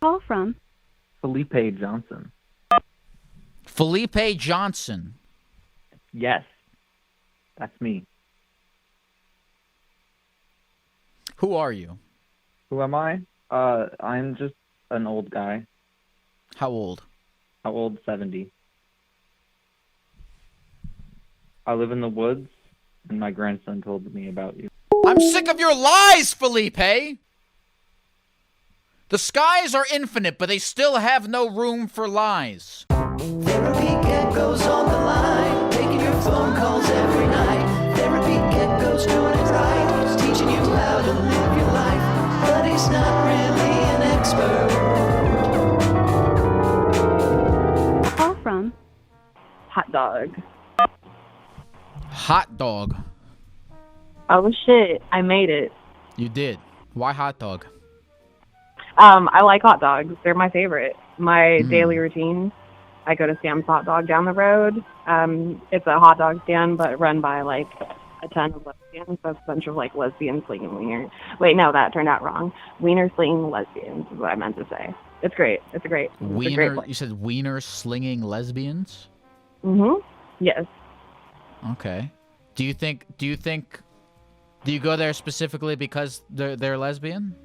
Call from Felipe Johnson. Felipe Johnson. Yes, that's me. Who are you? Who am I? I'm just an old guy. How old? How old? 70. I live in the woods, and my grandson told me about you. I'm sick of your lies, Felipe! The skies are infinite, but they still have no room for lies. Therapy Gecko's on the line, taking your phone calls every night. Therapy Gecko's doing it right, he's teaching you how to live your life, but he's not really an expert. Call from Hot Dog. Hot dog. Oh shit, I made it. You did. Why hot dog? I like hot dogs. They're my favorite. My daily routine. I go to Sam's Hot Dog down the road. It's a hot dog stand, but run by like a ton of lesbians. So it's a bunch of like lesbians slinging wiener. Wait, no, that turned out wrong. Wiener slinging lesbians is what I meant to say. It's great. It's a great. Wiener. You said wiener slinging lesbians. Yes. Okay. Do you go there specifically because they're lesbian?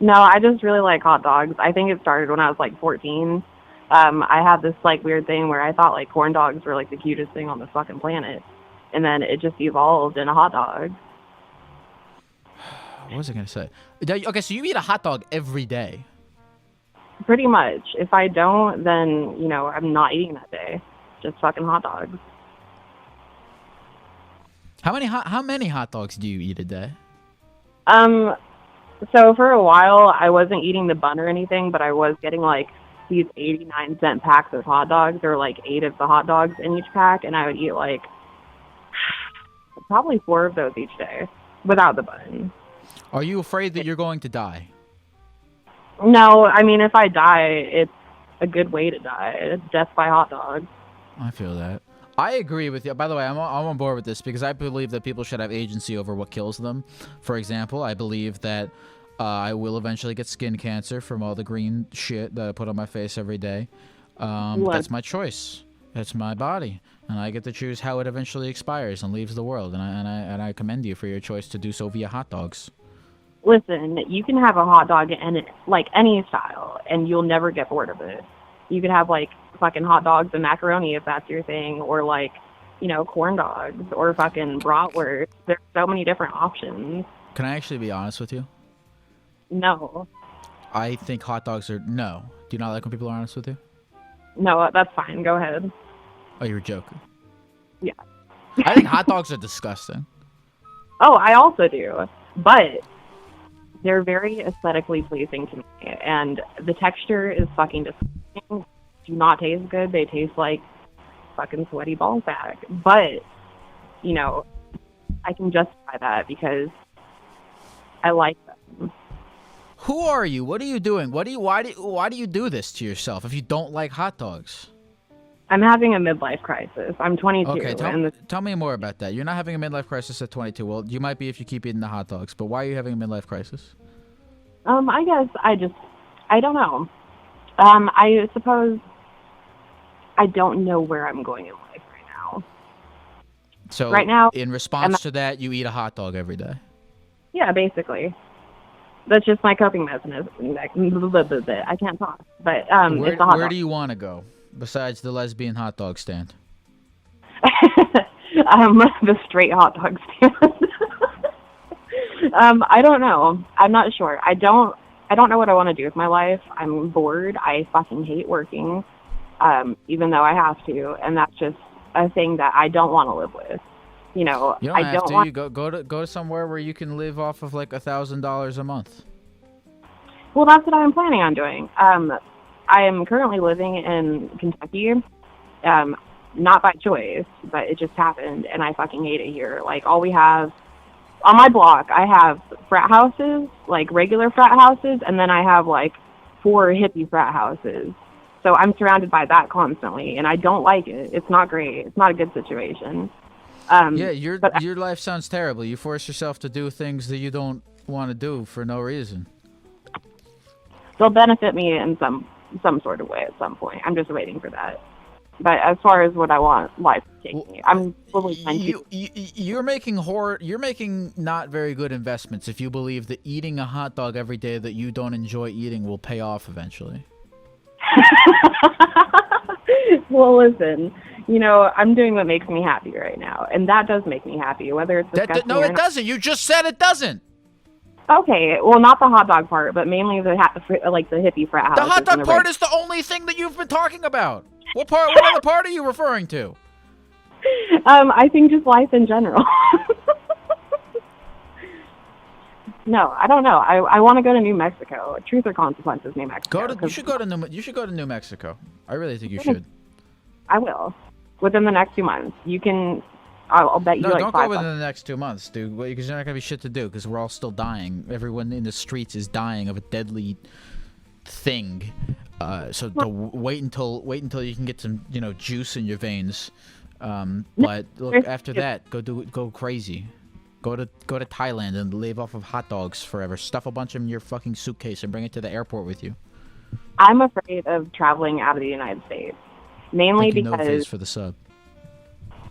No, I just really like hot dogs. I think it started when I was like 14. I had this like weird thing where I thought like corn dogs were like the cutest thing on the fucking planet, and then it just evolved in a hot dog. What was I gonna say? Okay, so you eat a hot dog every day. Pretty much. If I don't, then you know I'm not eating that day. Just fucking hot dogs. How many hot dogs do you eat a day? So for a while I wasn't eating the bun or anything, but I was getting like these 89-cent packs of hot dogs, or like 8 of the hot dogs in each pack, and I would eat like probably 4 of those each day without the bun. Are you afraid that you're going to die? No, I mean if I die, it's a good way to die. It's death by hot dog. I feel that. I agree with you. By the way, I'm on board with this because I believe that people should have agency over what kills them. For example, I believe that I will eventually get skin cancer from all the green shit that I put on my face every day. That's my choice. It's my body, and I get to choose how it eventually expires and leaves the world. And I commend you for your choice to do so via hot dogs. Listen, you can have a hot dog in like any style, and you'll never get bored of it. You could have like fucking hot dogs and macaroni if that's your thing, or like, you know, corn dogs or fucking bratwurst. There's so many different options. Can I actually be honest with you? No. I think hot dogs are no. Do you not like when people are honest with you? No, that's fine. Go ahead. Oh, you're joking. Yeah. I think hot dogs are disgusting. Oh, I also do. But they're very aesthetically pleasing to me, and the texture is fucking disgusting. Do not taste good. They taste like fucking sweaty ball sack. But, you know, I can justify that because I like them. Who are you? What are you doing? Why do you do this to yourself if you don't like hot dogs? I'm having a midlife crisis. I'm 22. Okay, tell me more about that. You're not having a midlife crisis at 22. Well, you might be if you keep eating the hot dogs, but why are you having a midlife crisis? I guess I don't know. I suppose I don't know where I'm going in life right now. So right now, in response to that, you eat a hot dog every day? Yeah, basically. That's just my coping mechanism. I can't talk. But it's a hot where dog. do you want to go besides the lesbian hot dog stand? The straight hot dog stand. I don't know. I'm not sure. I don't know what I want to do with my life. I'm bored. I fucking hate working, even though I have to, and that's just a thing that I don't want to live with. You know, You don't have to. You go to somewhere where you can live off of like $1,000 a month. Well, that's what I'm planning on doing. I am currently living in Kentucky, not by choice, but it just happened, and I fucking hate it here. Like, all we have on my block, I have frat houses, like regular frat houses, and then I have like 4 hippie frat houses. So I'm surrounded by that constantly, and I don't like it. It's not great. It's not a good situation. Yeah, your life sounds terrible. You force yourself to do things that you don't want to do for no reason. they'll benefit me in some sort of way at some point. I'm just waiting for that. But as far as what I want life to take me, I'm fully you're making not very good investments if you believe that eating a hot dog every day that you don't enjoy eating will pay off eventually. Well, listen, you know, I'm doing what makes me happy right now, and that does make me happy, whether it's disgusting no, or it not. doesn't. You just said it doesn't. Okay, well, not the hot dog part, but mainly the hippie frat house. The hot dog part is the only thing that you've been talking about. What part? What other part are you referring to? I think just life in general. No, I don't know. I want to go to New Mexico. Truth or consequences, New Mexico. You should go to New Mexico. I really think you should. I will. Within the next 2 months. I'll bet you no, like don't $5. go within the next 2 months, dude. Because there's not gonna be shit to do. Because we're all still dying. Everyone in the streets is dying of a deadly thing. So wait until you can get some juice in your veins. But look, after that, go crazy. Go to Thailand and live off of hot dogs forever. Stuff a bunch of them in your fucking suitcase and bring it to the airport with you. I'm afraid of traveling out of the United States, mainly Thank you, because. No Fizz for the sub.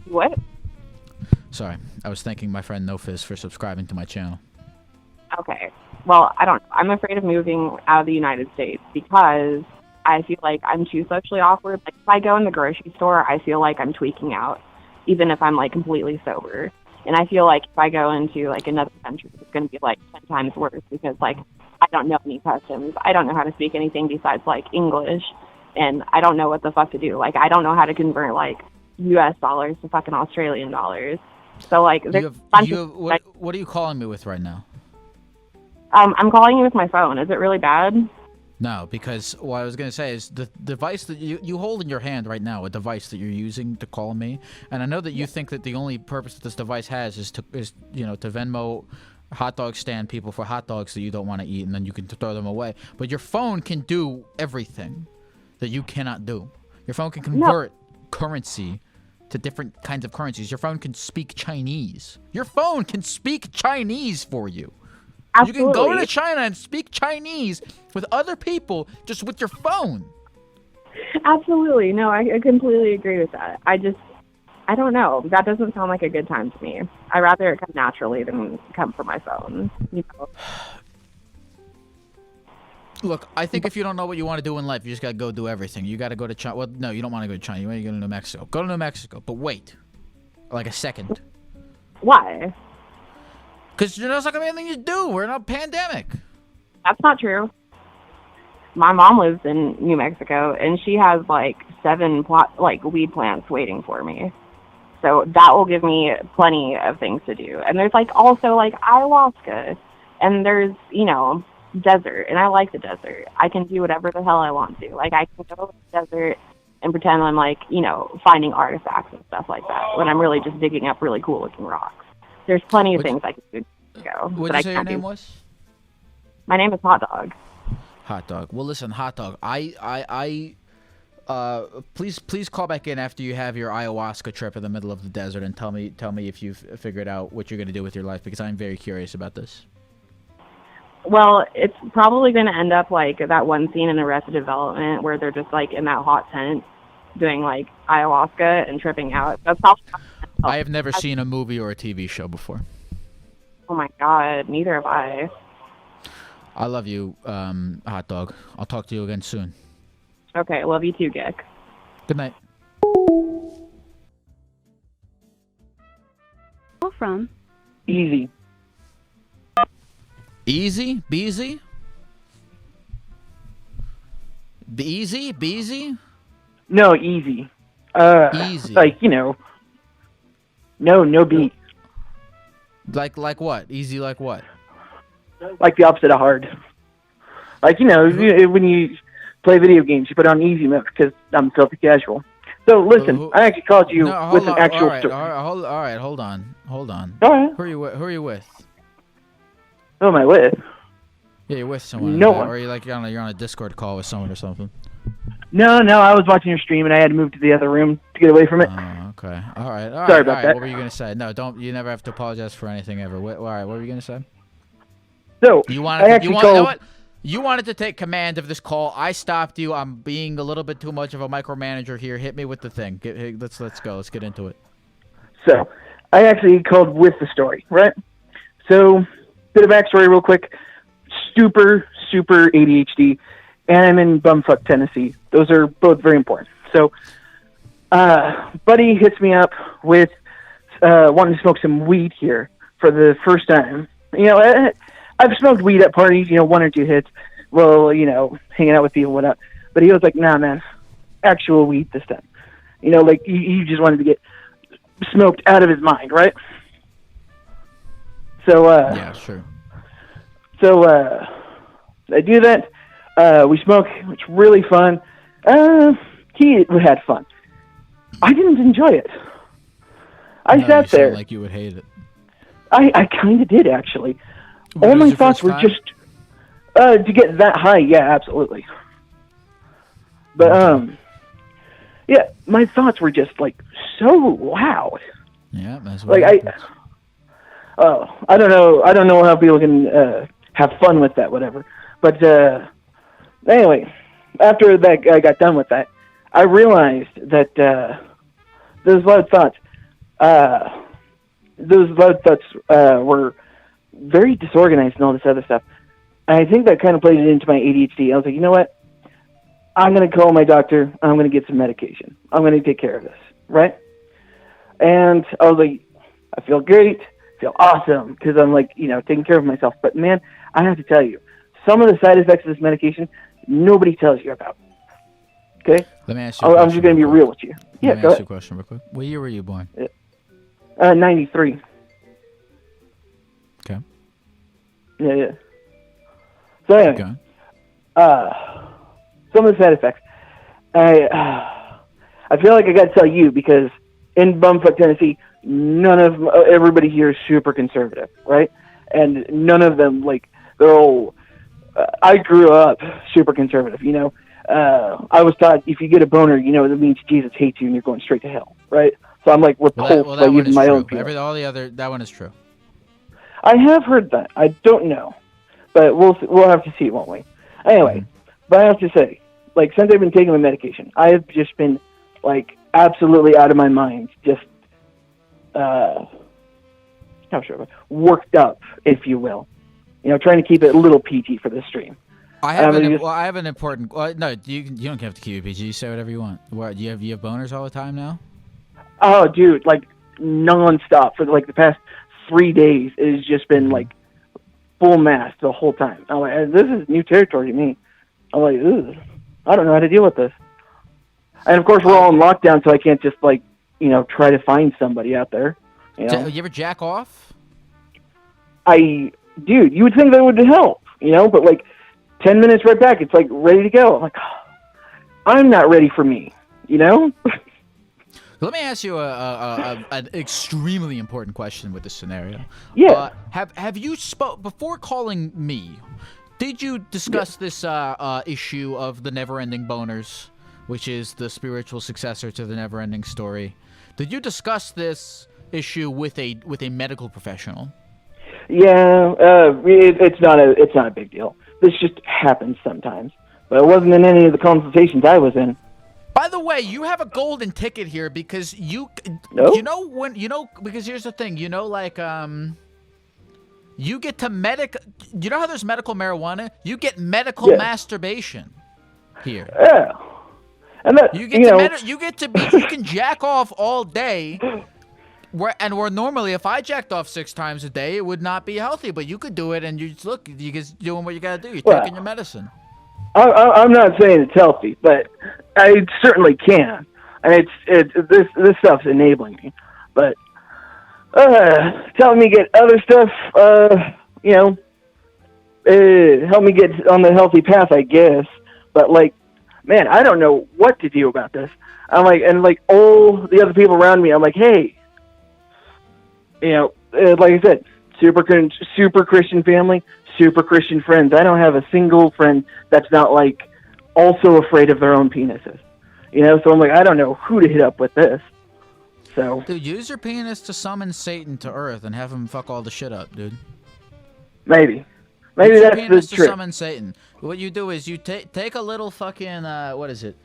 What? Sorry, I was thanking my friend No Fizz for subscribing to my channel. Okay. Well, I don't. I'm afraid of moving out of the United States because I feel like I'm too socially awkward. Like if I go in the grocery store, I feel like I'm tweaking out, even if I'm like completely sober. And I feel like if I go into like another country, it's going to be like 10 times worse because like I don't know any customs. I don't know how to speak anything besides like English, and I don't know what the fuck to do. Like I don't know how to convert like U.S. dollars to fucking Australian dollars. So like, what are you calling me with right now? I'm calling you with my phone. Is it really bad? No, because what I was going to say is the device that you hold in your hand right now, a device that you're using to call me, and I know that you think that the only purpose that this device has is to Venmo hot dog stand people for hot dogs that you don't want to eat, and then you can throw them away. But your phone can do everything that you cannot do. Your phone can convert currency to different kinds of currencies. Your phone can speak Chinese. Your phone can speak Chinese for you. Absolutely. You can go to China and speak Chinese with other people just with your phone. Absolutely. No, I completely agree with that. I don't know. That doesn't sound like a good time to me. I'd rather it come naturally than come from my phone. Look, I think if you don't know what you want to do in life, you just got to go do everything. You got to go to China. Well, no, you don't want to go to China. You want to go to New Mexico. Go to New Mexico. But wait. Like a second. Why? Because there's not going to be anything to do. We're in a pandemic. That's not true. My mom lives in New Mexico, and she has like 7 weed plants waiting for me. So that will give me plenty of things to do. And there's like also like ayahuasca, and there's desert, and I like the desert. I can do whatever the hell I want to. Like I can go to the desert and pretend I'm like finding artifacts and stuff like that when I'm really just digging up really cool looking rocks. There's plenty of things I can do. What did you say your name was? My name is Hot Dog. Hot Dog. Well, listen, Hot Dog. Please call back in after you have your ayahuasca trip in the middle of the desert and tell me if you've figured out what you're gonna do with your life, because I'm very curious about this. Well, it's probably going to end up like that one scene in Arrested Development where they're just like in that hot tent doing like ayahuasca and tripping out. That's probably. I have never seen a movie or a TV show before. Oh my God, neither have I. I love you, Hot Dog. I'll talk to you again soon. Okay, love you too, Geck. Good night. From Easy. Easy? Beezy? Beezy? Beezy? No, easy. Easy. Like, no beat. Like what? Easy like what? Like the opposite of hard. Like, when you play video games, you put on easy mode because I'm filthy casual. So, listen, I actually called you with an actual story. All right, hold on. All right. Who are you with? Who am I with? Yeah, you're with someone. No one. Or you're on a Discord call with someone or something. No, I was watching your stream and I had to move to the other room to get away from it. Oh, okay. All right. Sorry about that. What were you gonna say? No, don't. You never have to apologize for anything ever. All right. What were you gonna say? So You want? I actually You know what? You wanted to take command of this call. I stopped you. I'm being a little bit too much of a micromanager here. Hit me with the thing. Let's go. Let's get into it. So, I actually called with the story, right? So, bit of backstory real quick. Super ADHD, and I'm in bumfuck Tennessee. Those are both very important. So, buddy hits me up with wanting to smoke some weed here for the first time. You know, I've smoked weed at parties, you know, 1 or 2 hits, well, you know, hanging out with people and whatnot. But he was like, nah, man, actual weed this time. You know, like, he just wanted to get smoked out of his mind, right? So, yeah, sure. So, I do that. We smoke. It's really fun. He had fun. I didn't enjoy it. I sat there. Like you would hate it. I kind of did, actually. All my thoughts were just to get that high. Yeah, absolutely. But yeah, my thoughts were just like so loud. Yeah, that's what like I don't know how people can have fun with that, whatever. But anyway, after that I got done with that, I realized that those loud thoughts were very disorganized and all this other stuff. And I think that kind of played it into my ADHD. I was like, you know what? I'm going to call my doctor. I'm going to get some medication. I'm going to take care of this, right? And I was like, I feel great, feel awesome, because I'm like, you know, taking care of myself. But man, I have to tell you, some of the side effects of this medication, nobody tells you about. Okay? Let me ask you I'm just going to be real with you. Yeah, Let me ask you a question real quick. What year were you born? 93. Okay. Yeah. So anyway, some of the side effects. I feel like I got to tell you because in bumfuck Tennessee, everybody here is super conservative, right? And none of them, like, they're all. I grew up super conservative, you know. I was taught if you get a boner, you know, that means Jesus hates you and you're going straight to hell, right? So I'm like repulsed by using my own feelings. All the other, that one is true. I have heard that. I don't know, but we'll have to see, won't we? Anyway, But I have to say, like, since I've been taking my medication, I have just been like absolutely out of my mind, just worked up, if you will. You know, trying to keep it a little PG for this stream. I have an important. No, you don't have to keep it PG. You say whatever you want. What you have boners all the time now? Oh, dude, like nonstop for like the past 3 days. It has just been like full mass the whole time. I'm like, this is new territory to me. I'm like, ugh, I don't know how to deal with this. And of course, we're all in lockdown, so I can't just like, you know, try to find somebody out there. You know? You ever jack off? Dude, you would think that would help, you know, but like 10 minutes right back, it's like ready to go. I'm like, I'm not ready for me, you know? Let me ask you an extremely important question with this scenario. Yeah. Have you before calling me? Did you discuss this issue of the never-ending boners, which is the spiritual successor to the never-ending story? Did you discuss this issue with a medical professional? Yeah, it's not a big deal. This just happens sometimes, but it wasn't in any of the consultations I was in. By the way, you have a golden ticket here because because here's the thing, you know, like you get to you know how there's medical marijuana? You get medical masturbation here. Yeah. And that, you can jack off all day. Where normally, if I jacked off 6 times a day, it would not be healthy. But you could do it, and you just doing what you gotta do. You're taking your medicine. I'm not saying it's healthy, but I certainly can. And this stuff's enabling me. But telling me to get other stuff, help me get on the healthy path, I guess. But like, man, I don't know what to do about this. I'm like, and like all the other people around me, I'm like, hey. You know, like I said, super Christian family, super Christian friends. I don't have a single friend that's not like also afraid of their own penises. You know, so I'm like, I don't know who to hit up with this. So, dude, use your penis to summon Satan to Earth and have him fuck all the shit up, dude. Maybe. Maybe Use your that's the penis to trick. summon Satan. What you do is you take a little fucking what is it?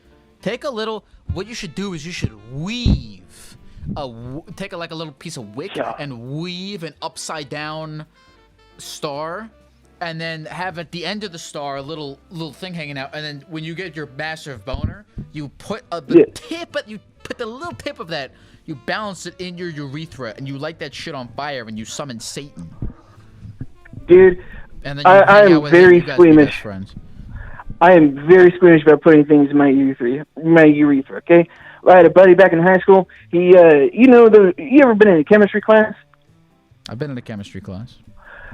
Take a little. What you should do is you should weave. Take like a little piece of wick Yeah. and weave an upside down star, and then have at the end of the star a little thing hanging out, and then when you get your massive boner, you put the little tip of that, you balance it in your urethra, and you light that shit on fire, and you summon Satan. Dude, And then I am very squeamish. Friends. I am very squeamish about putting things in my urethra. Okay, I had a buddy back in high school. He, you ever been in a chemistry class? I've been in a chemistry class.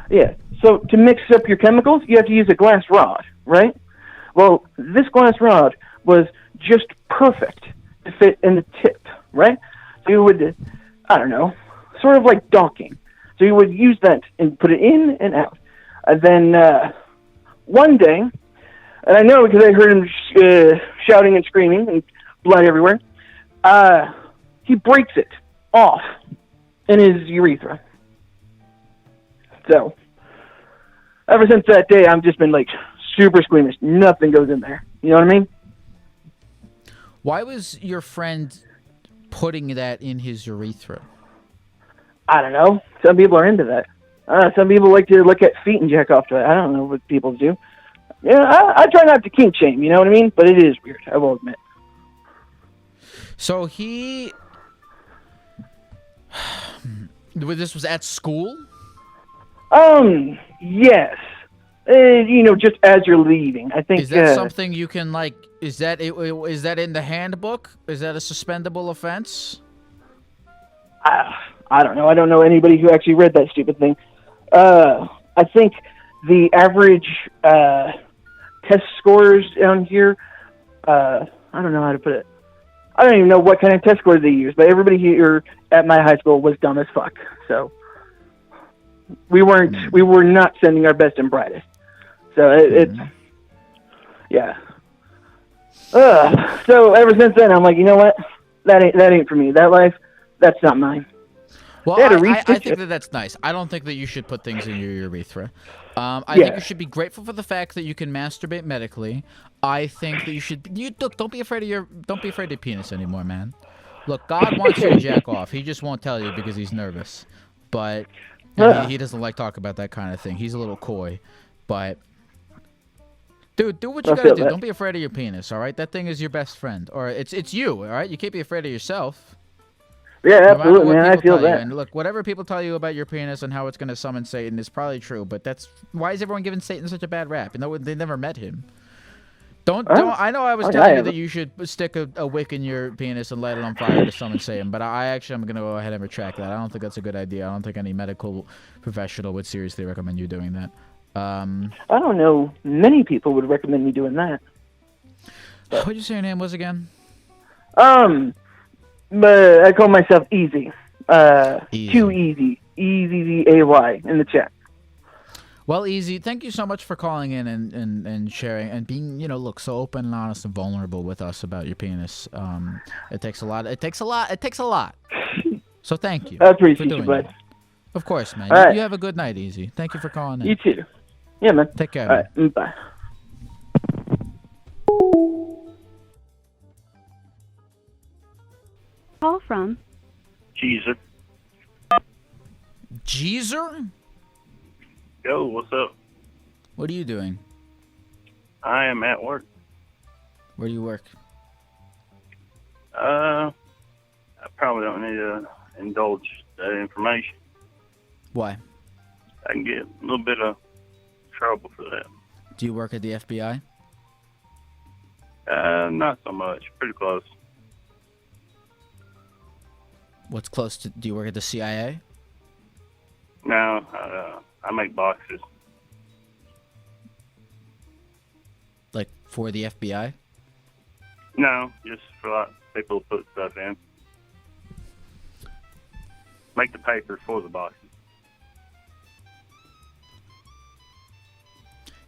Yeah. So to mix up your chemicals, you have to use a glass rod, right? Well, this glass rod was just perfect to fit in the tip, right? So you would, I don't know, sort of like docking. So you would use that and put it in and out. And then one day, and I know because I heard him shouting and screaming and blood everywhere, he breaks it off in his urethra. So, ever since that day, I've just been like super squeamish. Nothing goes in there. You know what I mean? Why was your friend putting that in his urethra? I don't know. Some people are into that. Some people like to look at feet and jack off to it. I don't know what people do. Yeah, I try not to kink shame, you know what I mean? But it is weird, I will admit. So this was at school? Yes. Just as you're leaving. I think. Is that something you can like? Is that in the handbook? Is that a suspendable offense? I don't know. I don't know anybody who actually read that stupid thing. I think the average test scores down here. I don't know how to put it. I don't even know what kind of test scores they use, but everybody here at my high school was dumb as fuck. So we were not sending our best and brightest. So it's yeah. So ever since then, I'm like, you know what? That ain't for me. That life, that's not mine. Well, I think that's nice. I don't think that you should put things in your urethra. I think you should be grateful for the fact that you can masturbate medically. I think that you should. Don't be afraid of your penis anymore, man. Look, God wants you to jack off. He just won't tell you because he's nervous. But he doesn't like talk about that kind of thing. He's a little coy. But dude, do what you gotta do. Don't be afraid of your penis. All right, that thing is your best friend. Or it's you. All right, you can't be afraid of yourself. Yeah, absolutely, man. I feel that. And look, whatever people tell you about your penis and how it's going to summon Satan is probably true, but why is everyone giving Satan such a bad rap? You know, they never met him. I know I was telling you that you should stick a wick in your penis and light it on fire to summon Satan, but I'm going to go ahead and retract that. I don't think that's a good idea. I don't think any medical professional would seriously recommend you doing that. I don't know. Many people would recommend me doing that. What did you say your name was again? But I call myself Easy. Too Easy. EZZAY in the chat. Well, Easy, thank you so much for calling in and sharing and being, look, so open and honest and vulnerable with us about your penis. It takes a lot. It takes a lot. So thank you. I appreciate you, bud. Of course, man. All right. You have a good night, Easy. Thank you for calling in. You too. Yeah, man. Take care. All right. Bye. Call from Jeezer. Jeezer? Yo, what's up? What are you doing? I am at work. Where do you work? I probably don't need to indulge that information. Why? I can get a little bit of trouble for that. Do you work at the FBI? Not so much. Pretty close. What's close to? Do you work at the CIA? No, I make boxes. Like for the FBI? No, just for like people to put stuff in. Make the paper for the boxes.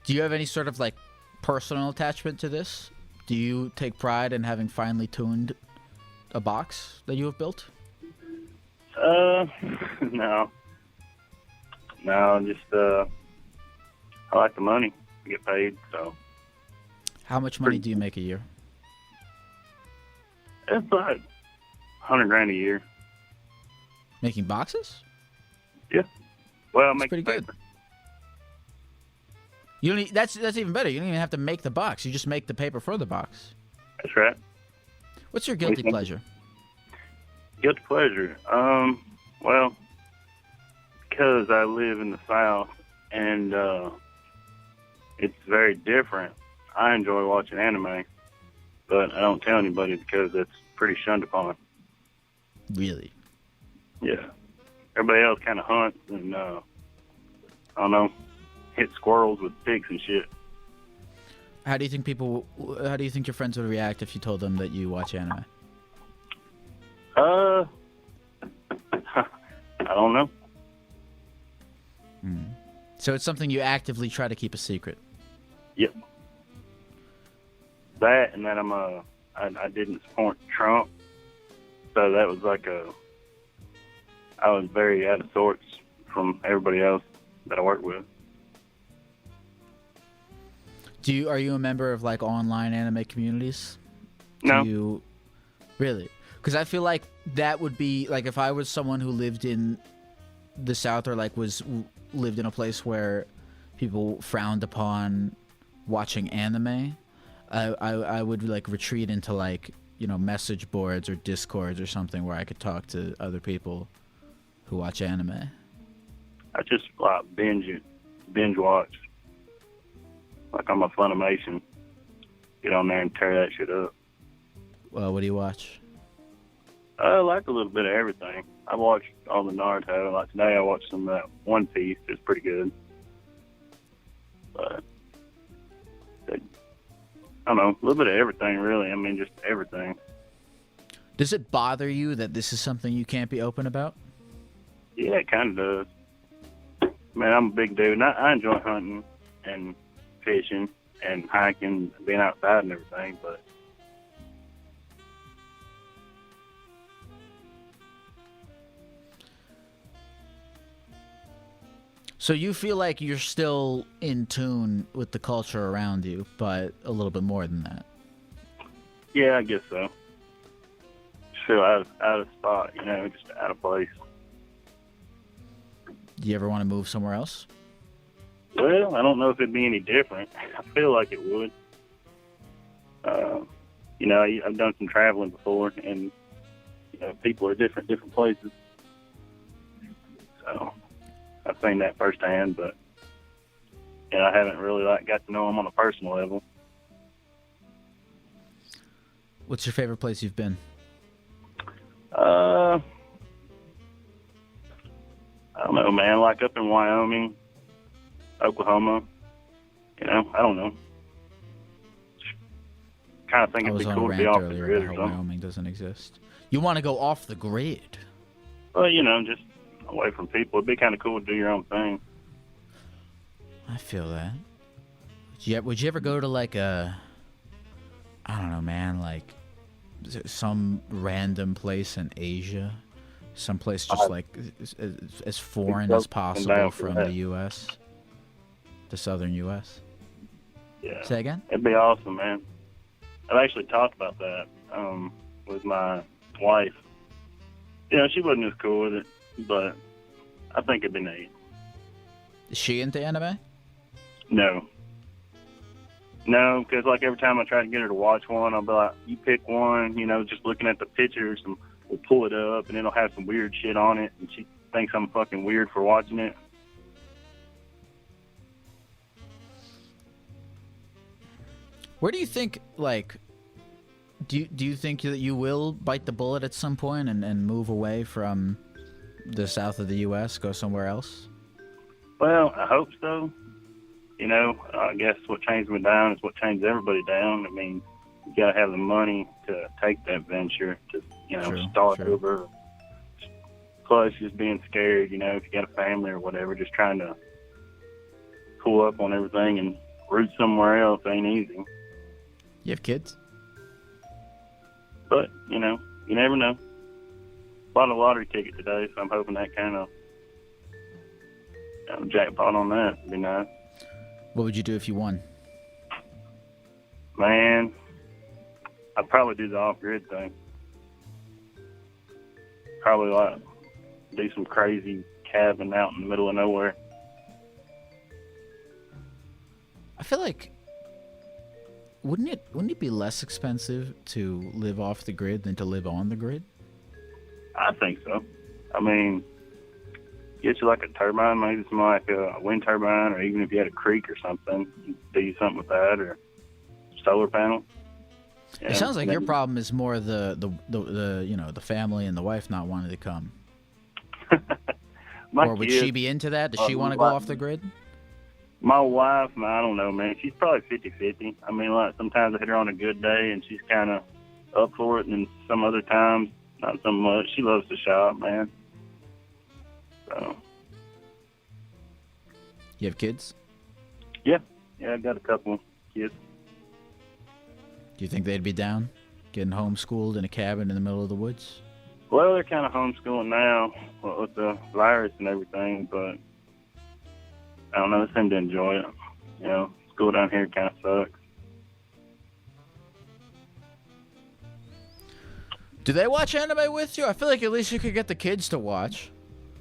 Do you have any sort of like personal attachment to this? Do you take pride in having finely tuned a box that you have built? No. No, just, I like the money. I get paid, so How much money do you make a year? it's like $100,000 a year. Making boxes? Yeah. Well, I That's make pretty the good. paper. You don't. That's even better. You don't even have to make the box. You just make the paper for the box. That's right. What's your guilty Okay. pleasure? Guilty pleasure. Well, because I live in the South and it's very different. I enjoy watching anime, but I don't tell anybody because it's pretty shunned upon. Really? Yeah. Everybody else kind of hunts and, I don't know, hit squirrels with picks and shit. How do you think your friends would react if you told them that you watch anime? I don't know. So it's something you actively try to keep a secret. Yep. That and that I didn't support Trump, so that was like I was very out of sorts from everybody else that I worked with. Are you a member of like online anime communities? No. Really? Because I feel like that would be like if I was someone who lived in the South or like lived in a place where people frowned upon watching anime, I would like retreat into like, you know, message boards or discords or something where I could talk to other people who watch anime. I just like binge watch. Like on my Funimation. Get on there and tear that shit up. Well, what do you watch? I like a little bit of everything. I watched all the Naruto. Like today I watched some of that One Piece. It's pretty good. But I don't know, a little bit of everything really. I mean, just everything. Does it bother you that this is something you can't be open about? Yeah, it kind of does. Man, I'm a big dude, and I enjoy hunting and fishing and hiking, being outside and everything, but So you feel like you're still in tune with the culture around you, but a little bit more than that. yeah, I guess so. Just feel out of spot, you know, just out of place. Do you ever want to move somewhere else? Well, I don't know if it'd be any different. I feel like it would. You know, I've done some traveling before, and you know, people are different places. So I've seen that firsthand, but you know, I haven't really got to know them on a personal level. What's your favorite place you've been? I don't know, man. Like up in Wyoming, Oklahoma. You know, I don't know. Kind of think I it'd was be on a cool to be rant off the earlier grid about or how something. Wyoming doesn't exist. You want to go off the grid? Well, you know, just away from people. It'd be kind of cool to do your own thing. I feel that. Would you ever go to like I don't know, man, like some random place in Asia? Someplace just like as foreign as possible from the U.S., the southern U.S.? Yeah. Say again? It'd be awesome, man. I've actually talked about that with my wife. You know, she wasn't as cool with it, but I think it'd be neat. Is she into anime? No, because like every time I try to get her to watch one, I'll be like, you pick one, you know, just looking at the pictures, and we'll pull it up, and it'll have some weird shit on it, and she thinks I'm fucking weird for watching it. Where do you think, like, do you think that you will bite the bullet at some point and move away from the south of the U.S., go somewhere else? Well, I hope so. You know, I guess what chains me down is what chains everybody down. I mean, you gotta have the money to take that venture, to, you know, start over. Plus, just being scared, you know, if you got a family or whatever, just trying to pull up on everything and root somewhere else ain't easy. You have kids? But, you know, you never know. Bought a lottery ticket today, so I'm hoping that kind of jackpot on that would be nice. What would you do if you won? Man, I'd probably do the off-grid thing. Probably like do some crazy cabin out in the middle of nowhere. I feel like wouldn't it be less expensive to live off the grid than to live on the grid? I think so. I mean, get you like a turbine, maybe some like a wind turbine, or even if you had a creek or something, do something with that, or solar panel. It sounds like your problem is more the the family and the wife not wanting to come. Or would she be into that? Does she want to go off the grid? My wife, I don't know, man. She's probably 50-50. I mean, like, sometimes I hit her on a good day and she's kind of up for it, and then some other times, not so much. She loves to shop, man. So. You have kids? Yeah, I got a couple kids. Do you think they'd be down getting homeschooled in a cabin in the middle of the woods? Well, they're kind of homeschooling now with the virus and everything, but I don't know. They seem to enjoy it. You know, school down here kind of sucks. Do they watch anime with you? I feel like at least you could get the kids to watch.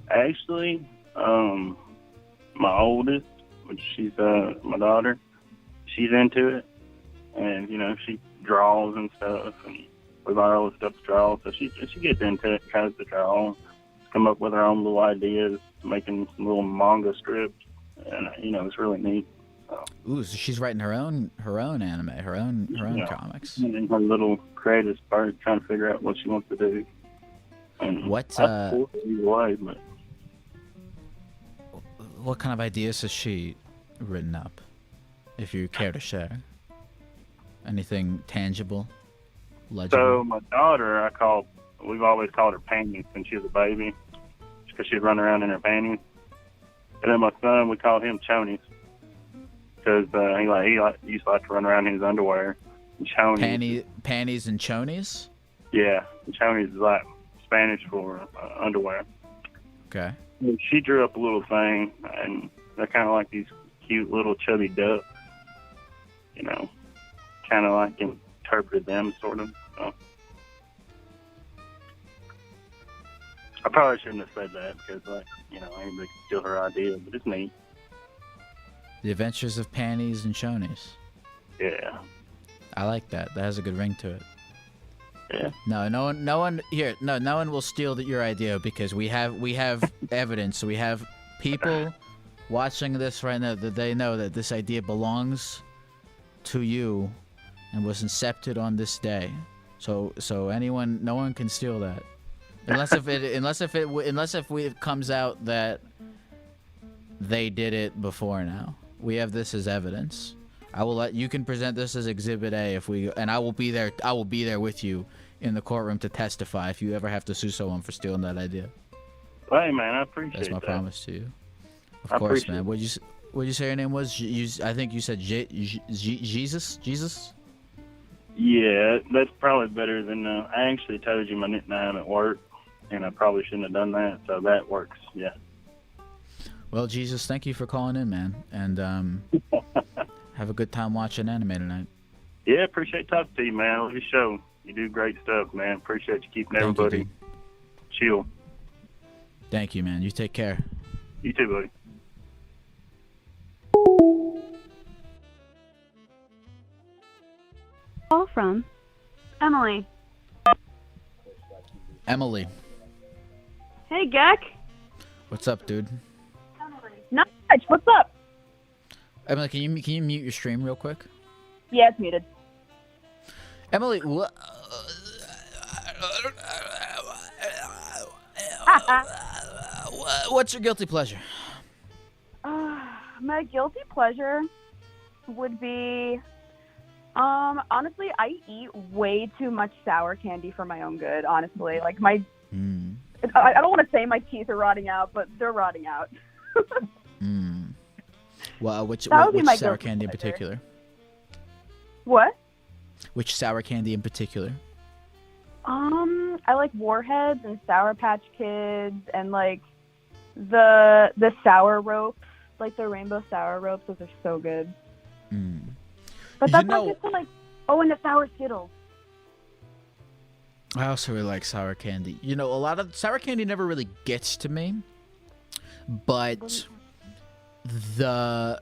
Actually, my oldest, which she's my daughter, she's into it, and you know she draws and stuff, and we buy all the stuff to draw, so she gets into it, tries to draw, come up with her own little ideas, making some little manga strips, and you know it's really neat. So. Ooh, so she's writing her own anime, her own comics. And her little creative part, trying to figure out what she wants to do. And what kind of ideas has she written up, if you care to share? Anything tangible, legible? So my daughter, we've always called her Panties since she was a baby, because she'd run around in her panties. And then my son, we called him Chonies, because he used to like to run around in his underwear. Chonies. Panties and chonies? Yeah, chonies is like Spanish for underwear. Okay. She drew up a little thing, and they're kind of like these cute little chubby ducks. You know, kind of like interpreted them, sort of. So. I probably shouldn't have said that because, like, you know, anybody can steal her idea, but it's neat. The Adventures of Panties and Chonies. Yeah. I like that. That has a good ring to it. Yeah. No one will steal your idea because we have evidence. We have people watching this right now that they know that this idea belongs to you and was incepted on this day. So no one can steal that. Unless if it comes out that they did it before now. We have this as evidence. You can present this as Exhibit A and I will be there. I will be there with you in the courtroom to testify if you ever have to sue someone for stealing that idea. Hey man, I appreciate that. That's my promise to you. Of course, man. What'd you say your name was? I think you said Jesus. Jesus. Yeah, that's probably better than. I actually told you my nickname at work, and I probably shouldn't have done that. So that works. Yeah. Well, Jesus, thank you for calling in, man, and have a good time watching anime tonight. Yeah, appreciate talking to you, man. Love your show. You do great stuff, man. Appreciate you keeping everybody chill. Thank you, man. You take care. You too, buddy. Call from Emily. Emily. Hey, Geck. What's up, dude? Not much. What's up? Emily, can you mute your stream real quick? Yeah, it's muted. Emily, what's your guilty pleasure? My guilty pleasure would be, honestly, I eat way too much sour candy for my own good, honestly. Like, I don't want to say my teeth are rotting out, but they're rotting out. Well, which sour candy in particular? What? Which sour candy in particular? I like Warheads and Sour Patch Kids and like the sour ropes like the rainbow sour ropes. Those are so good. Mm. But that's not good to like. Oh, and the sour Skittles. I also really like sour candy. You know, a lot of sour candy never really gets to me, but it's a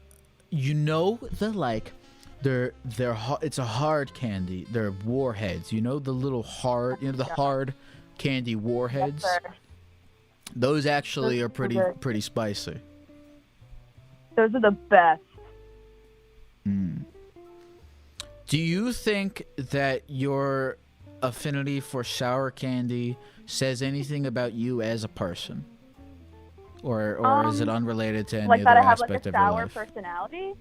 hard candy. They're warheads. You know, the little hard, hard candy warheads. Yes, those actually are pretty good. pretty spicy. Those are the best. Mm. Do you think that your affinity for sour candy says anything about you as a person, or is it unrelated to any like other that I have aspect like a of your sour life? personality?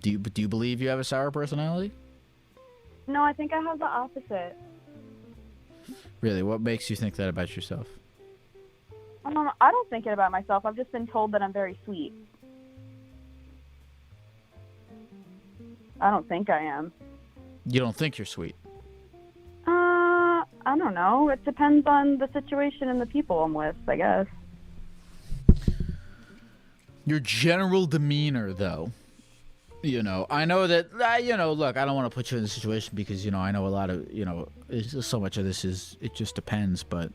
Do you believe you have a sour personality? No, I think I have the opposite. Really, what makes you think that about yourself? I don't think it about myself. I've just been told that I'm very sweet. I don't think I am. You don't think you're sweet? I don't know. It depends on the situation and the people I'm with, I guess. Your general demeanor, though. You know, I know that, look, I don't want to put you in a situation because, I know a lot of, it's just so much of this it just depends, but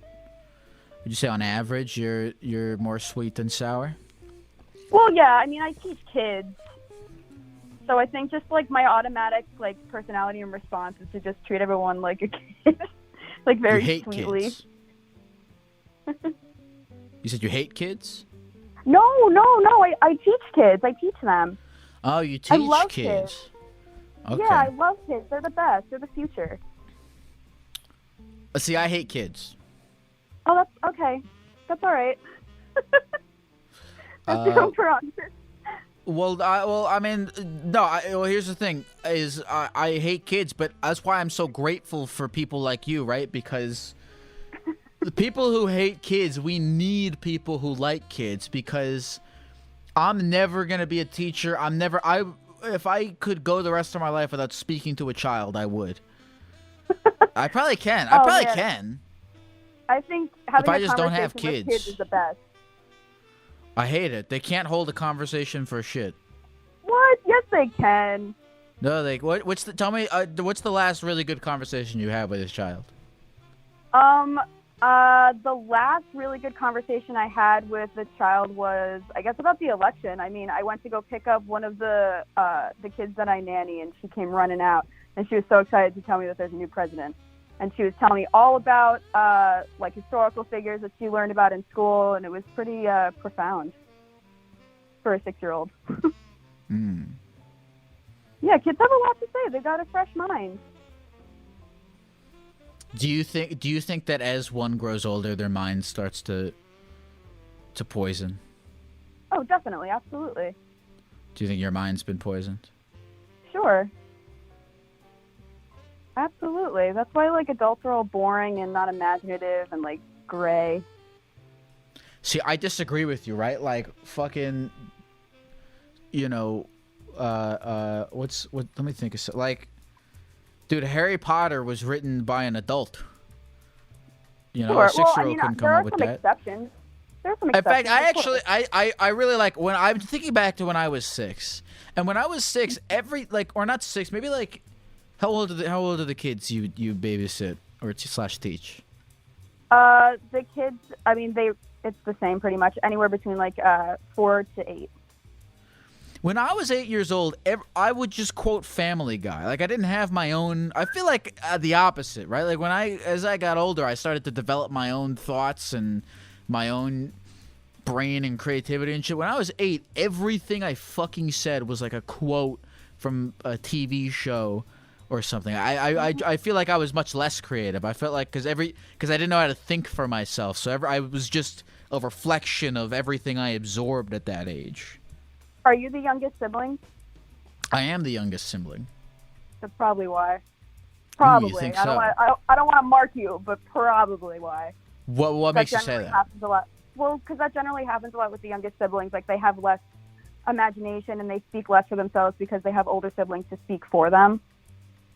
would you say on average you're more sweet than sour? Well, yeah, I mean, I teach kids. So I think just, like, my automatic, like, personality and response is to just treat everyone like a kid. like, very you hate sweetly. Kids. You said you hate kids? No. I teach kids. I teach them. Oh, you teach I love kids. Okay. Yeah, I love kids. They're the best. They're the future. See, I hate kids. Oh, that's okay. That's all right. That's no problem. Well, here's the thing: is I hate kids, but that's why I'm so grateful for people like you, right? Because the people who hate kids, we need people who like kids, because I'm never gonna be a teacher. If I could go the rest of my life without speaking to a child, I would. I probably can. I can. I think having I just don't have conversation with kids kids is the best. I hate it. They can't hold a conversation for shit. What? Yes, they can. No, tell me, what's the last really good conversation you had with this child? The last really good conversation I had with the child was, I guess, about the election. I mean, I went to go pick up one of the kids that I nanny, and she came running out, and she was so excited to tell me that there's a new president. And she was telling me all about, like, historical figures that she learned about in school, and it was pretty profound for a 6-year-old. Mm. Yeah, kids have a lot to say. They've got a fresh mind. Do you think that as one grows older, their mind starts to poison? Oh, definitely. Absolutely. Do you think your mind's been poisoned? Sure. Absolutely. That's why, like, adults are all boring and not imaginative and, like, gray. See, I disagree with you, right? Like, fucking, let me think of, like, dude, Harry Potter was written by an adult. A 6-year-old couldn't come up with that. Exceptions. There are some In exceptions. fact, I really like, when I'm thinking back to when I was 6, and when I was 6, or not 6, maybe like, how old are the kids you babysit or / teach? The kids, I mean, it's the same pretty much, anywhere between like 4 to 8. When I was 8 years old, I would just quote Family Guy. Like, I didn't have my own. I feel like the opposite, right? Like, as I got older, I started to develop my own thoughts and my own brain and creativity and shit. When I was 8, everything I fucking said was like a quote from a TV show or something. I feel like I was much less creative. I felt like because I didn't know how to think for myself, so I was just a reflection of everything I absorbed at that age. Are you the youngest sibling? I am the youngest sibling. That's probably why. Probably. Ooh, you think I so? don't want to mark you, but probably why. What makes you say that? Happens a lot. Well, because that generally happens a lot with the youngest siblings. Like, they have less imagination and they speak less for themselves because they have older siblings to speak for them.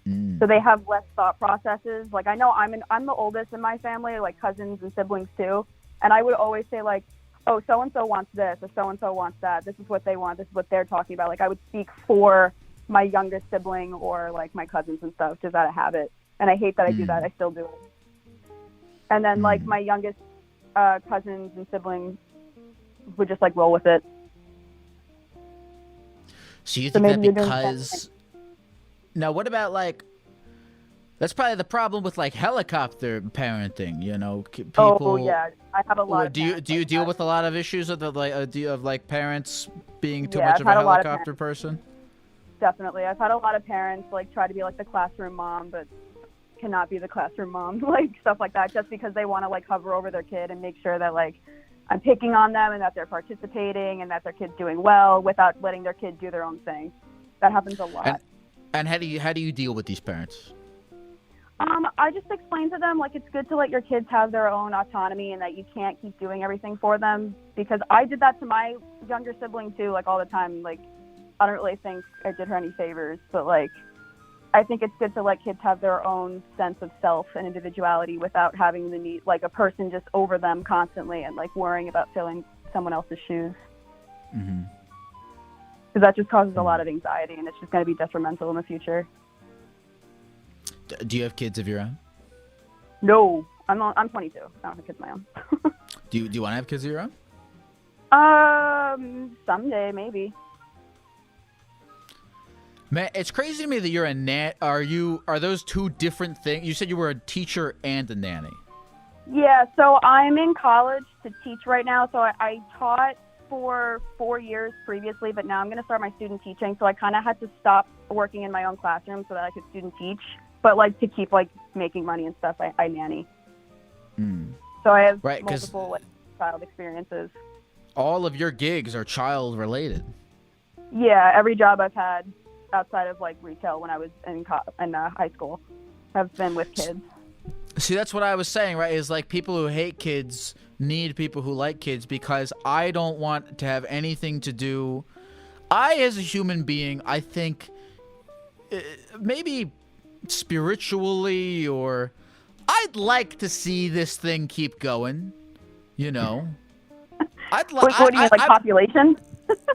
Mm. So they have less thought processes. Like, I know I'm the oldest in my family, like cousins and siblings too. And I would always say, like, oh, so-and-so wants this, or so-and-so wants that. This is what they want. This is what they're talking about. Like, I would speak for my youngest sibling or, like, my cousins and stuff, just out of habit. And I hate that I do that. I still do it. And then, like, my youngest cousins and siblings would just, like, roll with it. So you think that because... Now, what about, like... That's probably the problem with, like, helicopter parenting, you know? People... Oh, yeah. I have a lot do you deal with a lot of issues of, like, parents being too Yeah, much I've of a had a lot of helicopter person? Definitely. I've had a lot of parents, like, try to be, like, the classroom mom, but cannot be the classroom mom, like, stuff like that, just because they want to, like, hover over their kid and make sure that, like, I'm picking on them and that they're participating and that their kid's doing well without letting their kid do their own thing. That happens a lot. And how do you deal with these parents? I just explain to them, like, it's good to let your kids have their own autonomy and that you can't keep doing everything for them, because I did that to my younger sibling, too, like, all the time. Like, I don't really think I did her any favors, but, like, I think it's good to let kids have their own sense of self and individuality without having the need, like, a person just over them constantly and, like, worrying about filling someone else's shoes. Mm-hmm. Because that just causes a lot of anxiety, and it's just going to be detrimental in the future. Do you have kids of your own? No, I'm 22. I don't have kids of my own. Do you want to have kids of your own? Someday maybe. Man, it's crazy to me that you're a nan. Are those two different things? You said you were a teacher and a nanny. Yeah, so I'm in college to teach right now. So I taught for 4 years previously, but now I'm going to start my student teaching. So I kind of had to stop working in my own classroom so that I could student teach. But, like, to keep, like, making money and stuff, I nanny. So I have multiple, like, child experiences. All of your gigs are child related. Yeah, every job I've had outside of, like, retail when I was in high school have been with kids. See, that's what I was saying, right? Is like people who hate kids need people who like kids, because I don't want to have anything to do. As a human being, I think maybe spiritually, or I'd like to see this thing keep going, you know? What do you mean, like population?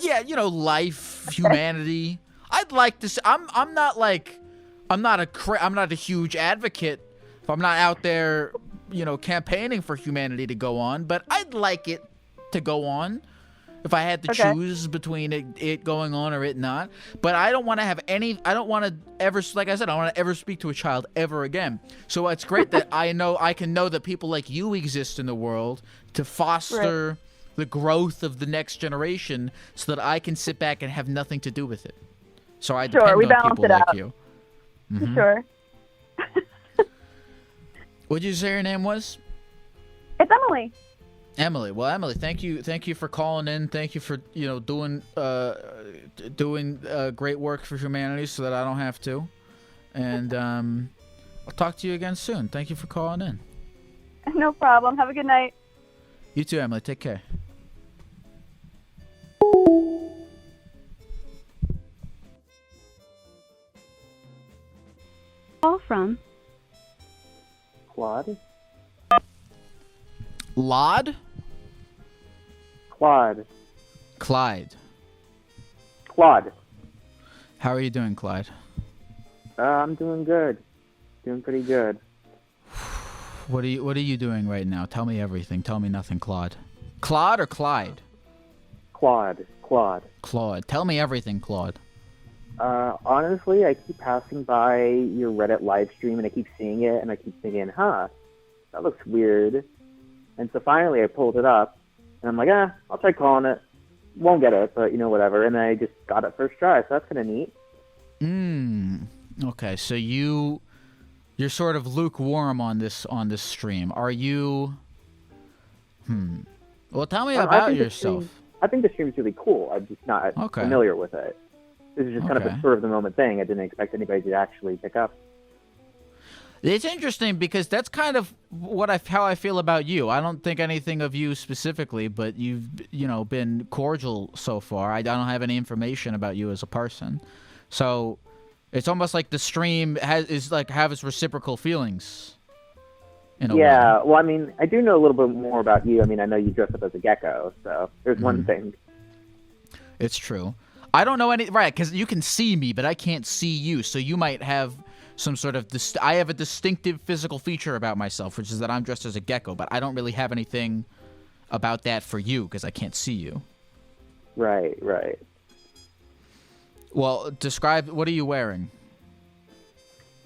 Yeah, you know, life, humanity. I'd like to see, I'm not a huge advocate. If I'm not out there, you know, campaigning for humanity to go on, but I'd like it to go on if I had to choose between it going on or it not. But I don't want to have I don't want to ever, like I said, I don't want to ever speak to a child ever again. So it's great that I can know that people like you exist in the world to foster the growth of the next generation, so that I can sit back and have nothing to do with it. So I depend on people like you. Mm-hmm. Sure. What'd you say your name was? It's Emily. Emily. Well, Emily, thank you for calling in. Thank you for, you know, doing great work for humanity so that I don't have to. And I'll talk to you again soon. Thank you for calling in. No problem. Have a good night. You too, Emily. Take care. Call from Claude? Lod? Claude. Clyde. Claude. How are you doing, Clyde? I'm doing good. Doing pretty good. What are you doing right now? Tell me everything. Tell me nothing, Claude. Claude or Clyde? Claude. Claude. Tell me everything, Claude. Honestly, I keep passing by your Reddit live stream and I keep seeing it and I keep thinking, that looks weird. And so finally I pulled it up and I'm like, I'll try calling it. Won't get it, but, you know, whatever. And I just got it first try, so that's kind of neat. Okay, so you're sort of lukewarm on this stream. Are you? Well, tell me about yourself. I think the stream is really cool. I'm just not familiar with it. This is just kind of a spur of the moment thing. I didn't expect anybody to actually pick up. It's interesting because that's kind of how I feel about you. I don't think anything of you specifically, but you've, you know, been cordial so far. I don't have any information about you as a person. So it's almost like the stream has its reciprocal feelings. In a Yeah, way. well, I mean, I do know a little bit more about you. I mean, I know you dress up as a gecko, so there's one thing. It's true. I don't know any right because you can see me, but I can't see you. So you might have some sort of I have a distinctive physical feature about myself, which is that I'm dressed as a gecko. But I don't really have anything about that for you because I can't see you. Right, right. Well, describe. What are you wearing?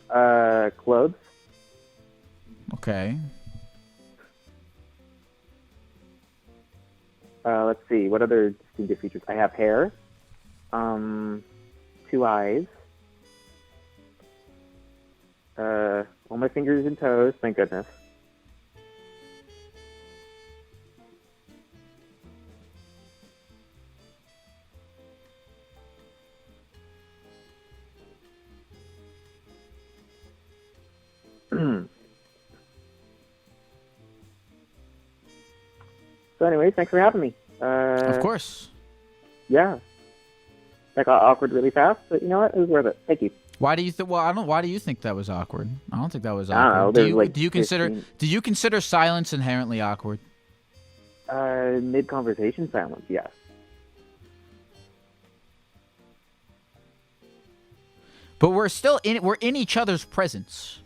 Clothes. Okay. Let's see. What other distinctive features? I have hair. 2 eyes. All my fingers and toes. Thank goodness. So anyways, thanks for having me. Of course. Yeah. That got awkward really fast, but you know what? It was worth it. Thank you. Why do you think? Well, I don't. Why do you think that was awkward? I don't think that was I don't awkward. know, Do you consider? 15... Do you consider silence inherently awkward? Mid-conversation silence, yes. But we're still in. We're in each other's presence,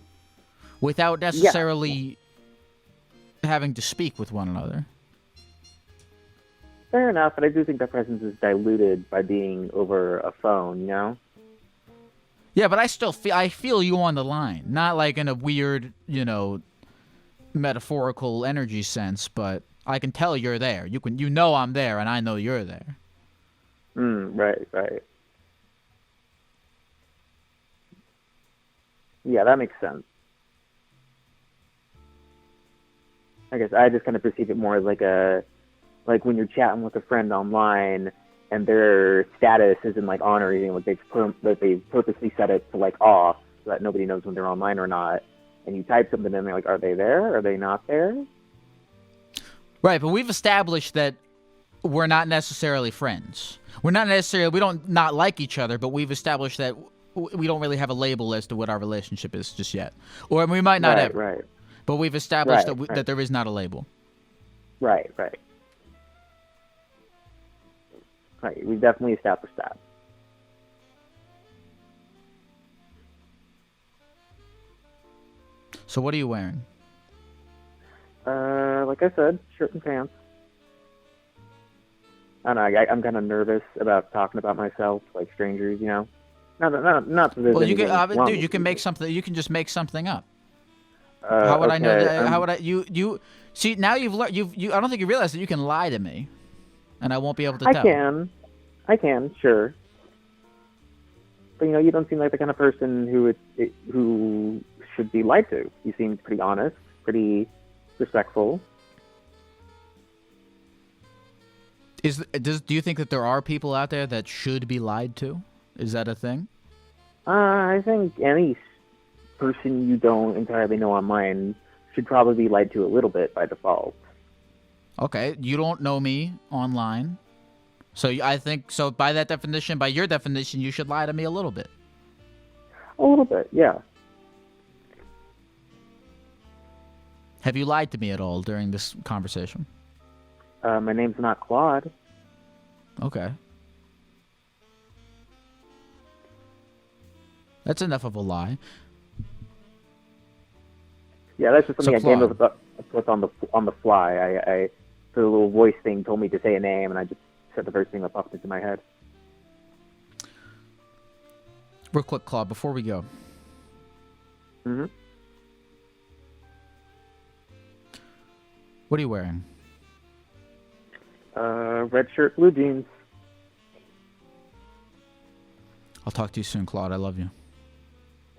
without necessarily having to speak with one another. Fair enough, but I do think that presence is diluted by being over a phone, you know? Yeah, but I feel you on the line. Not like in a weird, metaphorical energy sense, but I can tell you're there. You know I'm there and I know you're there. Right, right. Yeah, that makes sense. I guess I just kind of perceive it more as like when you're chatting with a friend online and their status isn't like on or anything, like they've purposely set it to like off so that nobody knows when they're online or not. And you type something in, they're like, are they there? Are they not there? Right, but we've established that we're not necessarily friends. We don't not like each other, but we've established that we don't really have a label as to what our relationship is just yet. Or we might not ever. Right. But we've established that there is not a label. Right, right. Right, we've definitely established that. So what are you wearing? Like I said, shirt and pants. I don't know, I'm kind of nervous about talking about myself like strangers, you know? Not that there's well, anything wrong dude, you can with make it. something. You can just make something up. How would I know that? How would I? You see now you've learned. I don't think you realize that you can lie to me, and I won't be able to tell. I can, sure. But you don't seem like the kind of person who should be lied to. You seem pretty honest, pretty respectful. Do you think that there are people out there that should be lied to? Is that a thing? I think any person you don't entirely know online should probably be lied to a little bit by default. Okay, you don't know me online. So I think, by that definition, by your definition, you should lie to me a little bit. A little bit, yeah. Have you lied to me at all during this conversation? My name's not Claude. Okay. That's enough of a lie. Yeah, that's just something I came Claude. up with on the fly. I the little voice thing told me to say a name, and I just said the first thing that popped into my head. Real quick, Claude, before we go. Mm-hmm. What are you wearing? Red shirt, blue jeans. I'll talk to you soon, Claude. I love you.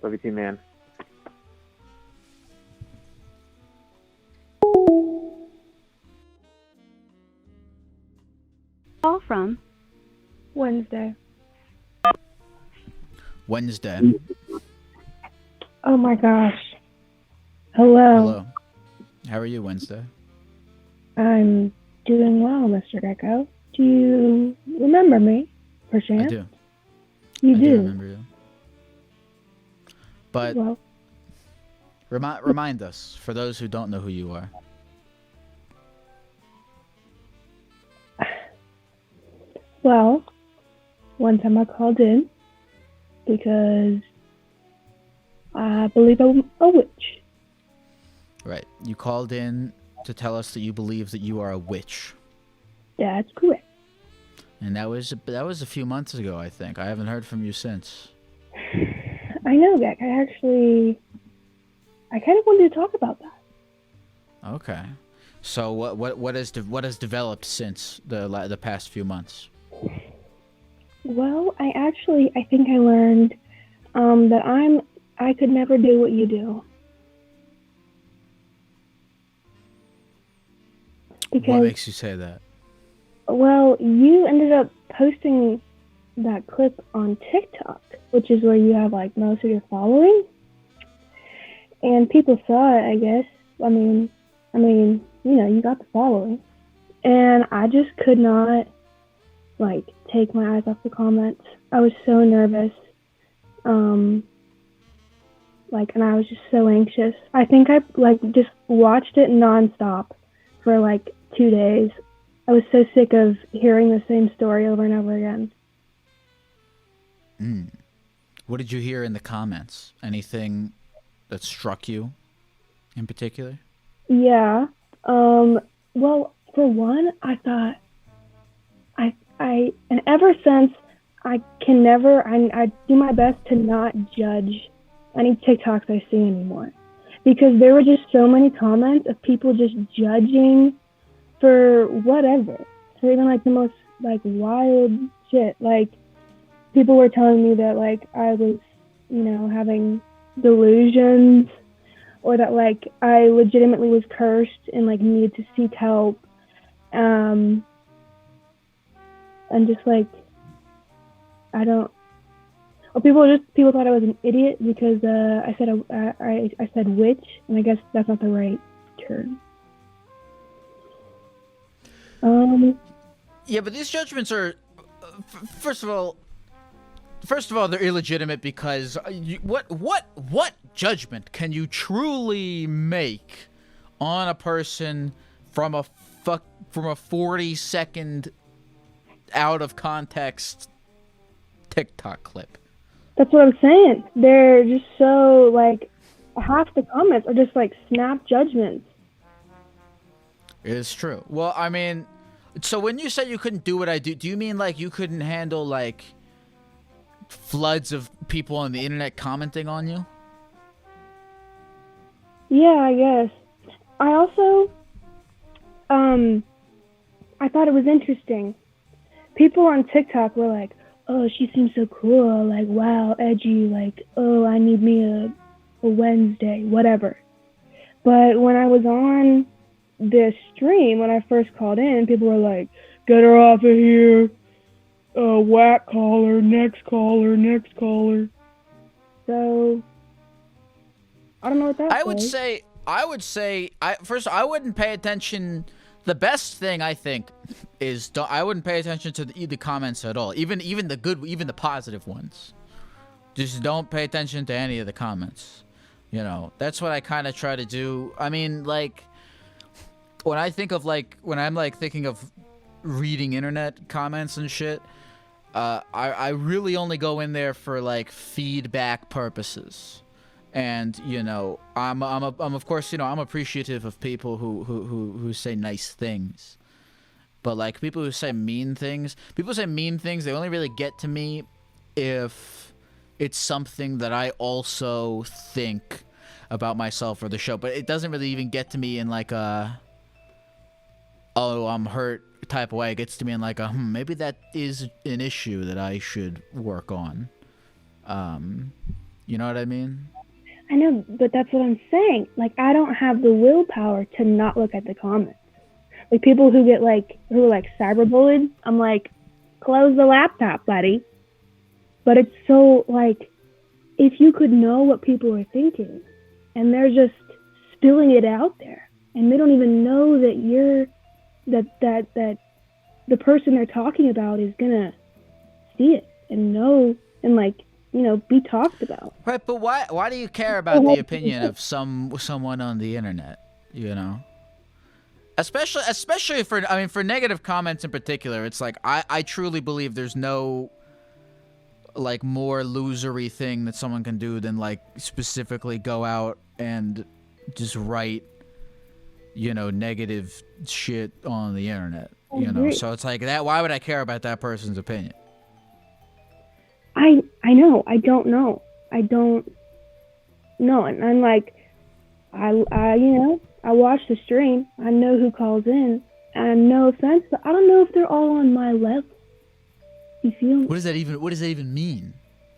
Love you too, man. Call from Wednesday. Wednesday. Oh my gosh. Hello. Hello. How are you, Wednesday? I'm doing well, Mr. Gecko. Do you remember me, perchance? I do. You I do? remember you. But Well, Remind us, for those who don't know who you are. Well, one time I called in because I believe I'm a witch. Right. You called in to tell us that you believe that you are a witch. That's correct. And that was a few months ago, I think. I haven't heard from you since. I know, Gek. I kind of wanted to talk about that. Okay. So what has developed since the past few months? Well, I think I learned that I could never do what you do. Because, what makes you say that? Well, you ended up posting that clip on TikTok, which is where you have like most of your following, and people saw it. I guess. I mean, you got the following, and I just could not like take my eyes off the comments. I was so nervous, and I was just so anxious. I think I just watched it nonstop for 2 days. I was so sick of hearing the same story over and over again. What did you hear in the comments? Anything that struck you in particular? Yeah. Well, for one, I thought and ever since I do my best to not judge any TikToks I see anymore, because there were just so many comments of people just judging for whatever, for even the most wild shit. People were telling me that I was, having delusions, or that I legitimately was cursed and needed to seek help. And just I don't. Well, people thought I was an idiot because I said witch, and I guess that's not the right term. Yeah, but these judgments are, first of all, they're illegitimate because what judgment can you truly make on a person from a 40-second out of context TikTok clip? That's what I'm saying. They're just so half the comments are just snap judgments. It is true. Well, I mean, so when you say you couldn't do what I do you mean you couldn't handle floods of people on the internet commenting on you? Yeah, I guess. I also, I thought it was interesting. People on TikTok were like, "Oh, she seems so cool. Wow, edgy. Oh, I need me a Wednesday, whatever." But when I was on this stream, when I first called in, people were like, "Get her off of here. Whack caller, next caller, next caller." So, I don't know what that I would say, I wouldn't pay attention. The best thing I think is I wouldn't pay attention to the comments at all, even the positive ones. Just don't pay attention to any of the comments. That's what I kind of try to do. I mean, when I think of when I'm thinking of reading internet comments and shit, I really only go in there for feedback purposes. And I'm of course I'm appreciative of people who say nice things, but people who say mean things, they only really get to me if it's something that I also think about myself or the show. But it doesn't really even get to me in a "oh, I'm hurt" type of way. It gets to me in a maybe that is an issue that I should work on. You know what I mean? I know, but that's what I'm saying. I don't have the willpower to not look at the comments. People who get who are cyberbullied, I'm close the laptop, buddy. But it's so if you could know what people are thinking, and they're just spilling it out there, and they don't even know that that the person they're talking about is gonna see it and know and be talked about. Right, but why do you care about the opinion of someone on the internet? Especially for negative comments in particular. It's like I truly believe there's no like more losery thing that someone can do than like specifically go out and just write negative shit on the internet. So it's like that. Why would I care about that person's opinion? I know. I don't know. And I'm like, I watch the stream. I know who calls in. And no offense, but I don't know if they're all on my level. You feel me? What does that even mean?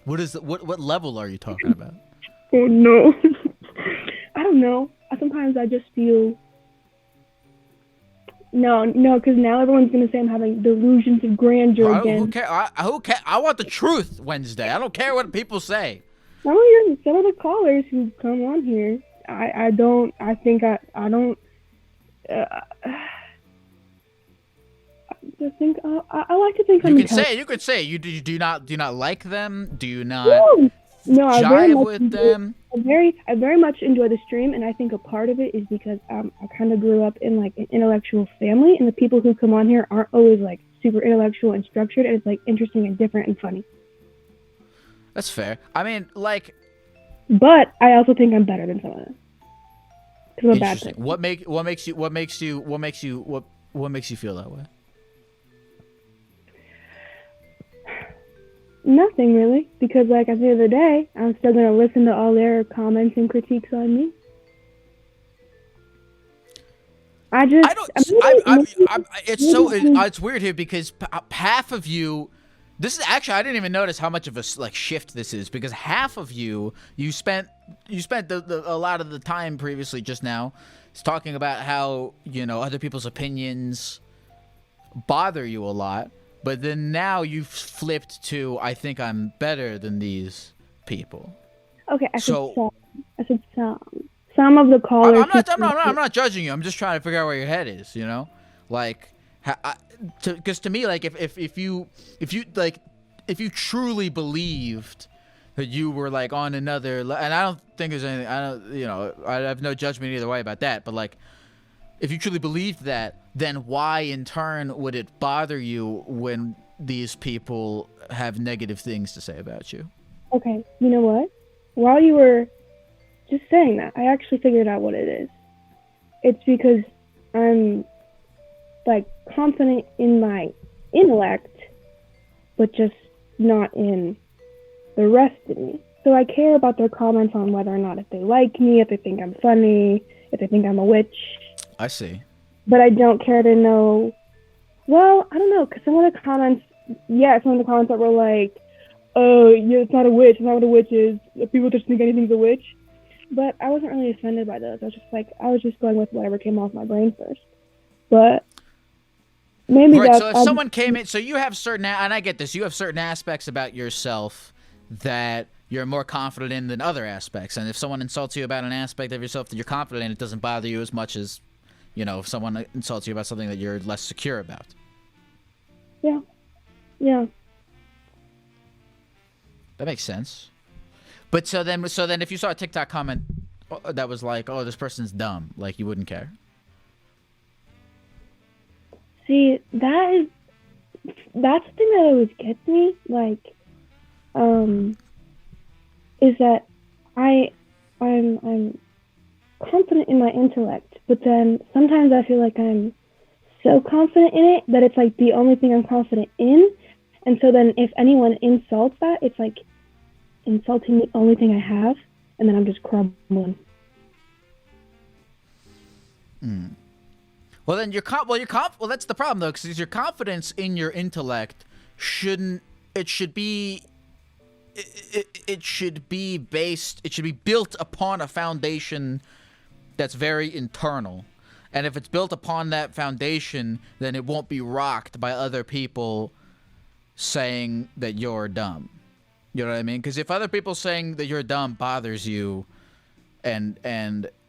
What level are you talking about? Oh no. I don't know. Sometimes I just feel no, because now everyone's gonna say I'm having delusions of grandeur again. Who cares? I want the truth Wednesday. I don't care what people say. Some of the callers who come on here, I don't. I think I don't. I think I like to think I'm. You could say you do not like them. Do you not? No, I very much with them. I very much enjoy the stream, and I think a part of it is because I kind of grew up in like an intellectual family, and the people who come on here aren't always like super intellectual and structured, and it's like interesting and different and funny. That's fair. I mean, like. But I also think I'm better than some of them. Because I'm a bad person. What makes you feel that way? Nothing really, because like at the end of the day, I'm still gonna listen to all their comments and critiques on me. It's weird here because half of you. This is actually, I didn't even notice how much of a like shift this is, because half of you spent a lot of the time previously just now talking about how other people's opinions bother you a lot. But then now you've flipped to, I think I'm better than these people. Okay, I said some. Some of the callers. I'm not judging you. I'm just trying to figure out where your head is. Like, because to me, like, if you truly believed that you were like on another, and I don't think there's anything. I have no judgment either way about that. But like, if you truly believed that, then why in turn would it bother you when these people have negative things to say about you? Okay, you know what? While you were just saying that, I actually figured out what it is. It's because I'm like confident in my intellect, but just not in the rest of me. So I care about their comments on whether or not if they like me, if they think I'm funny, if they think I'm a witch. I see. But I don't care to know. Well, I don't know, because some of the comments that were like, oh, yeah, it's not a witch, it's not what a witch is. People just think anything's a witch. But I wasn't really offended by those. I was just going with whatever came off my brain first. But maybe right, that's... So if someone came in, so you have certain, and I get this, you have certain aspects about yourself that you're more confident in than other aspects. And if someone insults you about an aspect of yourself that you're confident in, it doesn't bother you as much as, if someone insults you about something that you're less secure about. Yeah. Yeah. That makes sense. But so then if you saw a TikTok comment that was like, oh, this person's dumb, like, you wouldn't care? See, that's the thing that always gets me, like, is that I'm confident in my intellect, but then sometimes I feel like I'm so confident in it that it's like the only thing I'm confident in, and so then if anyone insults that, it's like insulting the only thing I have, and then I'm just crumbling. Well, then well, that's the problem though, because your confidence in your intellect should be built upon a foundation that's very internal. And if it's built upon that foundation, then it won't be rocked by other people saying that you're dumb. You know what I mean? Because if other people saying that you're dumb bothers you and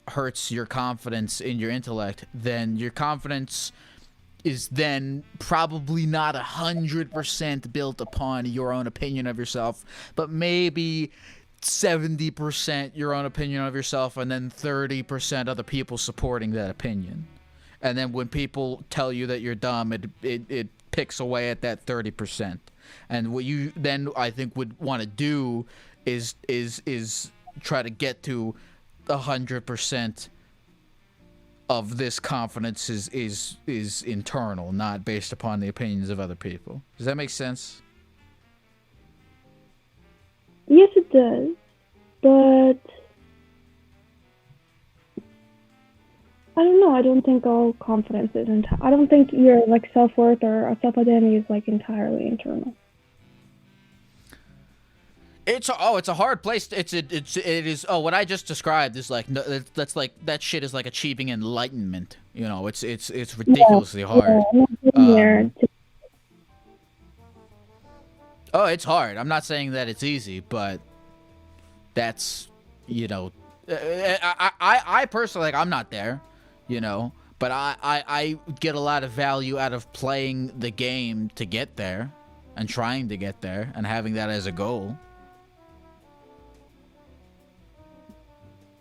hurts your confidence in your intellect, then your confidence is then probably not 100% built upon your own opinion of yourself, but maybe 70% your own opinion of yourself, and then 30% other people supporting that opinion. And then when people tell you that you're dumb, it picks away at that 30%. And what you then, I think, would want to do is try to get to 100% of this confidence is internal, not based upon the opinions of other people. Does that make sense? Yes, it does. But I don't know. I don't think all confidence is I don't think your like self-worth or self-identity is like entirely internal. It's a hard place. It is. Oh, what I just described is like that's like that shit is like achieving enlightenment. You know, it's ridiculously hard. Oh, it's hard. I'm not saying that it's easy, but that's, you know, I personally, like, I'm not there, you know, but I get a lot of value out of playing the game to get there and trying to get there and having that as a goal.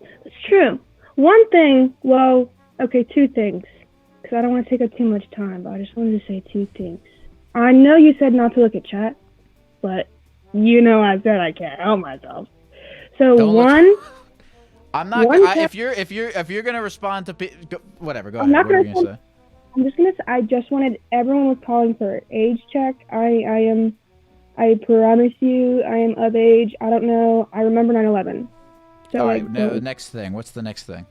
It's true. One thing, well, okay, two things, because I don't want to take up too much time, but I just wanted to say two things. I know you said not to look at chat, but you know I said I can't help myself. So I'm not. If you're gonna respond to whatever, go ahead. What are you gonna say? I'm just gonna say I just wanted everyone was calling for age check. I promise you I am of age. I don't know. I remember 9/11. So all right. No, next thing. What's the next thing?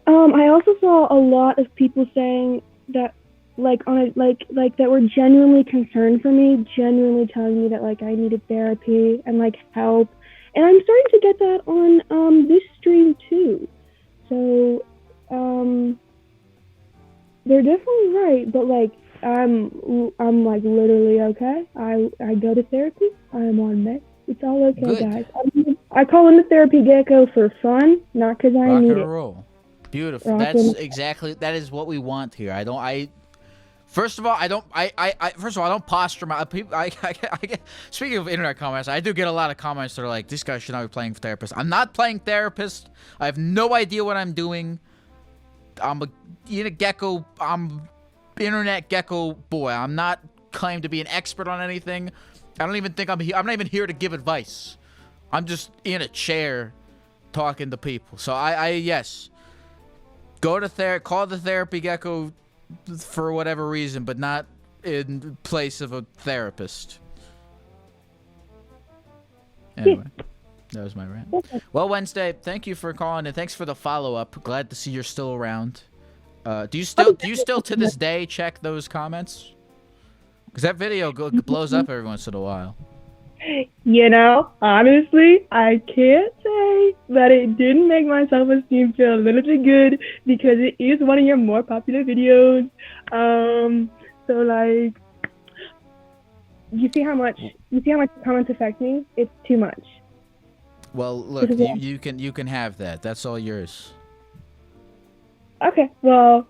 I also saw a lot of people saying that like that were genuinely concerned for me, genuinely telling me that like I needed therapy and like help. And I'm starting to get that on this stream too. So they're definitely right, but like I'm like literally okay. I go to therapy. I'm on meds. It's all okay, good. Guys. I call in the therapy Gecko for fun, not because I need it. Rock and roll. Beautiful. That is what we want here. First of all, I don't posture my people. Speaking of internet comments, I do get a lot of comments that are like, "This guy should not be playing therapist." I'm not playing therapist. I have no idea what I'm doing. I'm a gecko. I'm internet gecko boy. I'm not claimed to be an expert on anything. I don't even think I'm not even here to give advice. I'm just in a chair talking to people. So yes, go to call the therapy Gecko for whatever reason, but not in place of a therapist. Anyway, that was my rant. Well, Wednesday, thank you for calling and thanks for the follow-up. Glad to see you're still around. Do you still to this day check those comments? Because that video blows up every once in a while. You know, honestly, I can't say that it didn't make my self-esteem feel a little bit good because it is one of your more popular videos. So like, you see how much comments affect me? It's too much. Well, look, you can have that. That's all yours. Okay, well,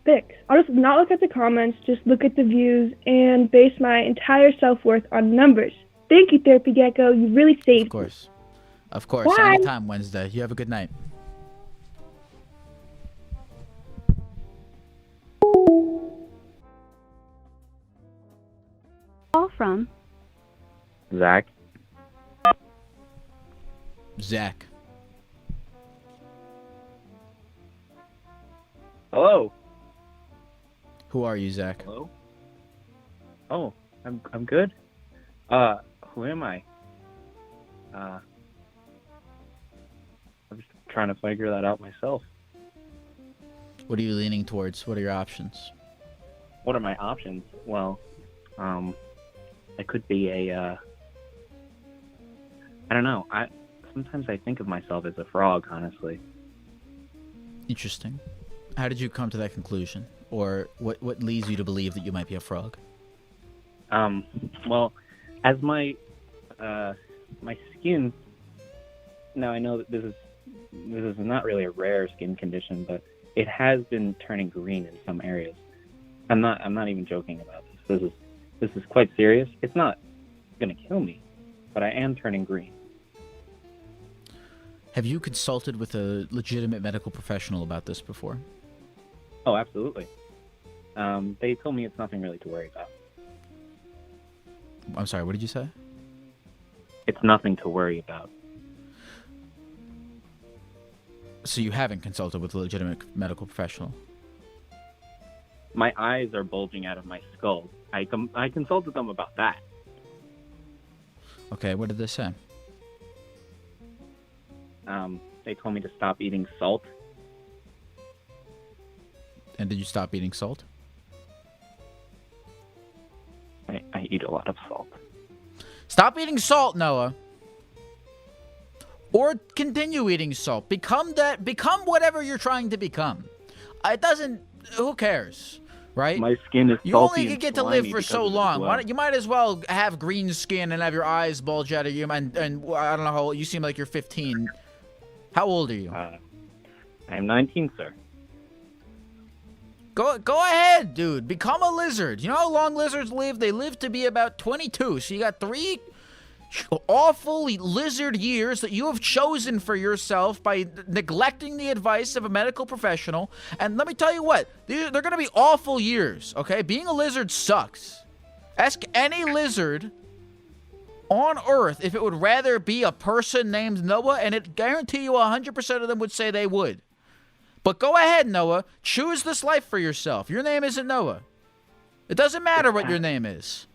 PICS. I'll just not look at the comments, just look at the views and base my entire self-worth on numbers. Thank you, Therapy Gecko. You really saved me. Of course. Bye. Anytime, Wednesday. You have a good night. Call from Zach. Zach. Hello. Who are you, Zach? Hello. Oh, I'm good. Who am I? I'm just trying to figure that out myself. What are you leaning towards? What are your options? What are my options? Well, I could be a, I don't know. Sometimes I think of myself as a frog, honestly. Interesting. How did you come to that conclusion? Or what leads you to believe that you might be a frog? Well, as my skin, now I know that this is not really a rare skin condition, but it has been turning green in some areas. I'm not even joking about this. This is quite serious. It's not gonna kill me, but I am turning green. Have you consulted with a legitimate medical professional about this before? Oh, absolutely. They told me it's nothing really to worry about. I'm sorry, what did you say? It's nothing to worry about. So you haven't consulted with a legitimate medical professional? My eyes are bulging out of my skull. I consulted them about that. Okay, what did they say? They told me to stop eating salt. And did you stop eating salt? I eat a lot of salt. Stop eating salt, Noah. Or continue eating salt. Become whatever you're trying to become. It doesn't, who cares, right? My skin is you salty only and get to live slimy for because so of this long. blood. Why don't, you might as well have green skin and have your eyes bulge out of you. And I don't know how old, you seem like you're 15. How old are you? I'm 19, sir. Go ahead, dude. Become a lizard. You know how long lizards live? They live to be about 22. So you got 3 awful lizard years that you have chosen for yourself by neglecting the advice of a medical professional. And let me tell you what, they're going to be awful years, okay? Being a lizard sucks. Ask any lizard on Earth if it would rather be a person named Noah, and it guarantee you 100% of them would say they would. But go ahead, Noah. Choose this life for yourself. Your name isn't Noah. It doesn't matter what your name is.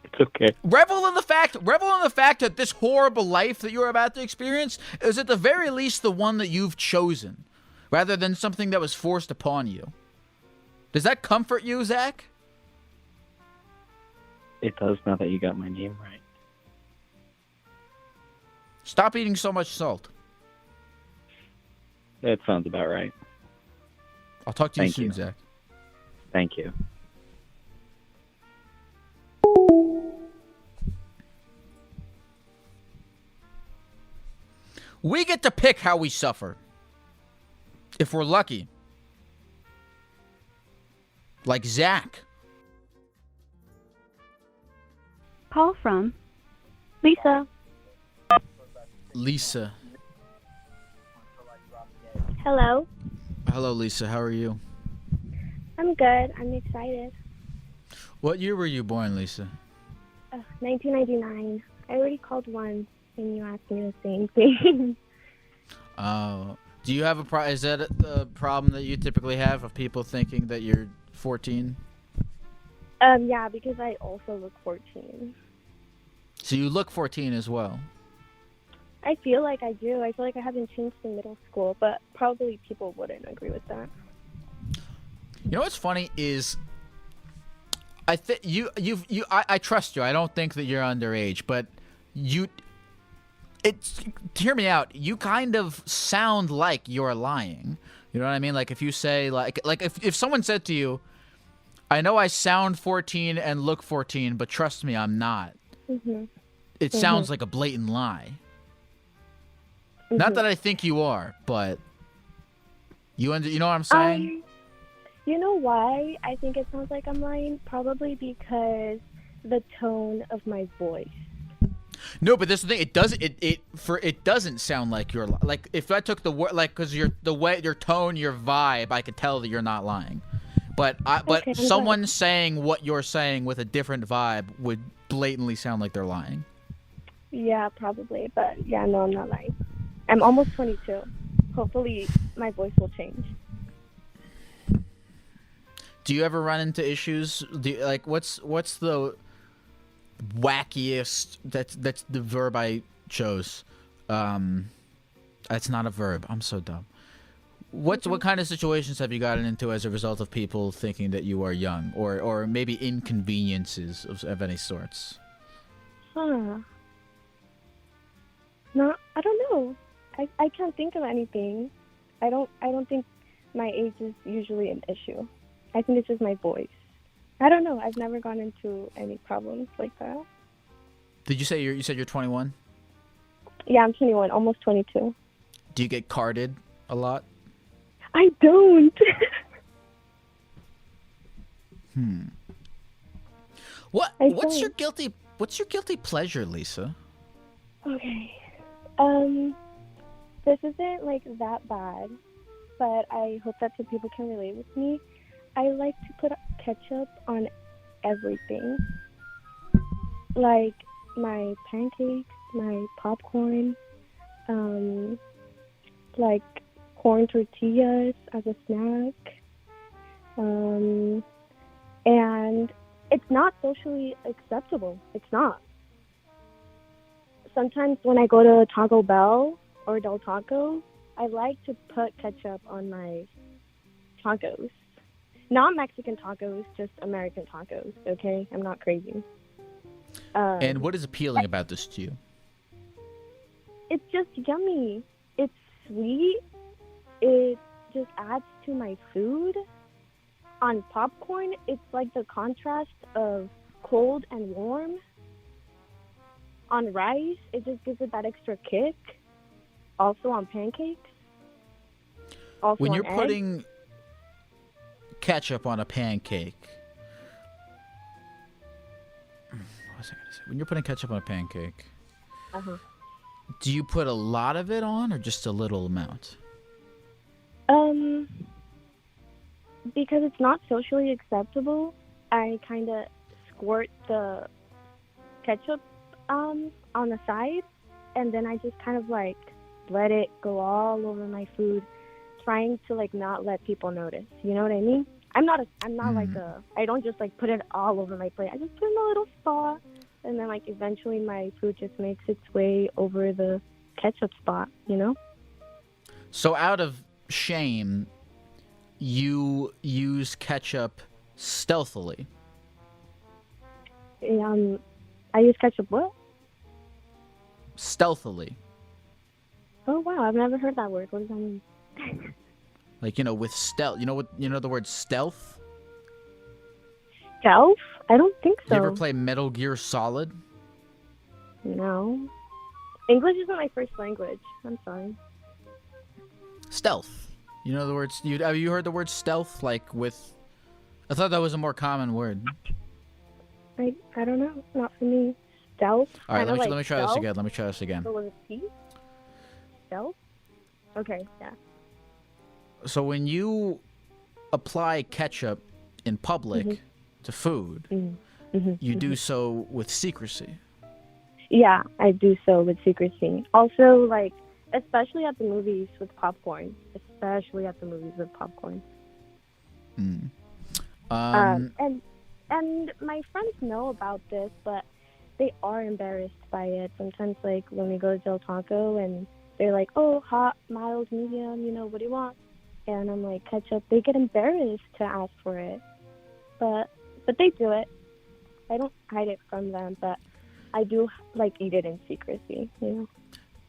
It's okay. Revel in the fact that this horrible life that you're about to experience is at the very least the one that you've chosen, rather than something that was forced upon you. Does that comfort you, Zach? It does, now that you got my name right. Stop eating so much salt. That sounds about right. I'll talk to you Thank soon, you. Zach. Thank you. We get to pick how we suffer. If we're lucky. Like Zach. Call from Lisa. Lisa. Hello. Hello, Lisa. How are you? I'm good. I'm excited. What year were you born, Lisa? 1999. I already called once, and you asked me the same thing. Oh. Do you have is that a problem that you typically have of people thinking that you're 14? Yeah, because I also look 14. So you look 14 as well? I feel like I do. I feel like I haven't changed in middle school, but probably people wouldn't agree with that. You know what's funny is I trust you. I don't think that you're underage, but hear me out. You kind of sound like you're lying. You know what I mean? Like if you say like if someone said to you, I know I sound 14 and look 14, but trust me, I'm not. Mm-hmm. It sounds like a blatant lie. Mm-hmm. Not that I think you are, but you know what I'm saying? You know why I think it sounds like I'm lying? Probably because the tone of my voice. No, but this is the thing. It doesn't sound like you're like if I took the word like because the way your tone, your vibe, I could tell that you're not lying. But Okay, someone saying what you're saying with a different vibe would blatantly sound like they're lying. Yeah, probably. But yeah, no, I'm not lying. I'm almost 22. Hopefully, my voice will change. Do you ever run into issues? What's the wackiest? That's the verb I chose. That's not a verb. I'm so dumb. What kind of situations have you gotten into as a result of people thinking that you are young, or maybe inconveniences of any sorts? Huh. No, I don't know. I can't think of anything. I don't think my age is usually an issue. I think it's just my voice. I don't know. I've never gone into any problems like that. Did you say you said you're 21? Yeah, I'm 21, almost 22. Do you get carded a lot? I don't. What's your guilty pleasure, Lisa? Okay. This isn't like that bad, but I hope that some people can relate with me. I like to put ketchup on everything. Like my pancakes, my popcorn, like corn tortillas as a snack. And it's not socially acceptable. It's not. Sometimes when I go to Taco Bell or Del Taco, I like to put ketchup on my tacos. Not Mexican tacos, just American tacos, okay? I'm not crazy. And what is appealing about this to you? It's just yummy. It's sweet. It just adds to my food. On popcorn, it's like the contrast of cold and warm. On rice, it just gives it that extra kick. Also on pancakes. Also When on you're eggs. putting ketchup on a pancake, what was I gonna say? When you're putting ketchup on a pancake, do you put a lot of it on or just a little amount? Because it's not socially acceptable, I kind of squirt the ketchup on the side, and then I just kind of like let it go all over my food, trying to like not let people notice. You know what I mean? I'm not I don't just like put it all over my plate. I just put it in a little spot, and then like eventually my food just makes its way over the ketchup spot, you know? So out of shame, you use ketchup stealthily. I use ketchup what? Stealthily. Oh wow, I've never heard that word. What does that mean? Like, with stealth. You know the word stealth? Stealth? I don't think so. You ever play Metal Gear Solid? No. English isn't my first language. I'm sorry. Stealth. You know the words. Have you heard the word stealth? Like with, I thought that was a more common word. I don't know. Not for me. Stealth. All right, let me try stealth, this again. Let me try this again. but with a P? Stealth. Okay. Yeah. So when you apply ketchup in public to food, you do so with secrecy. Yeah, I do so with secrecy. Also, like, especially at the movies with popcorn. And my friends know about this, but they are embarrassed by it. Sometimes, like, when we go to Del Taco and they're like, oh, hot, mild, medium, what do you want? And I'm like, ketchup. They get embarrassed to ask for it. But they do it. I don't hide it from them, but I do, like, eat it in secrecy,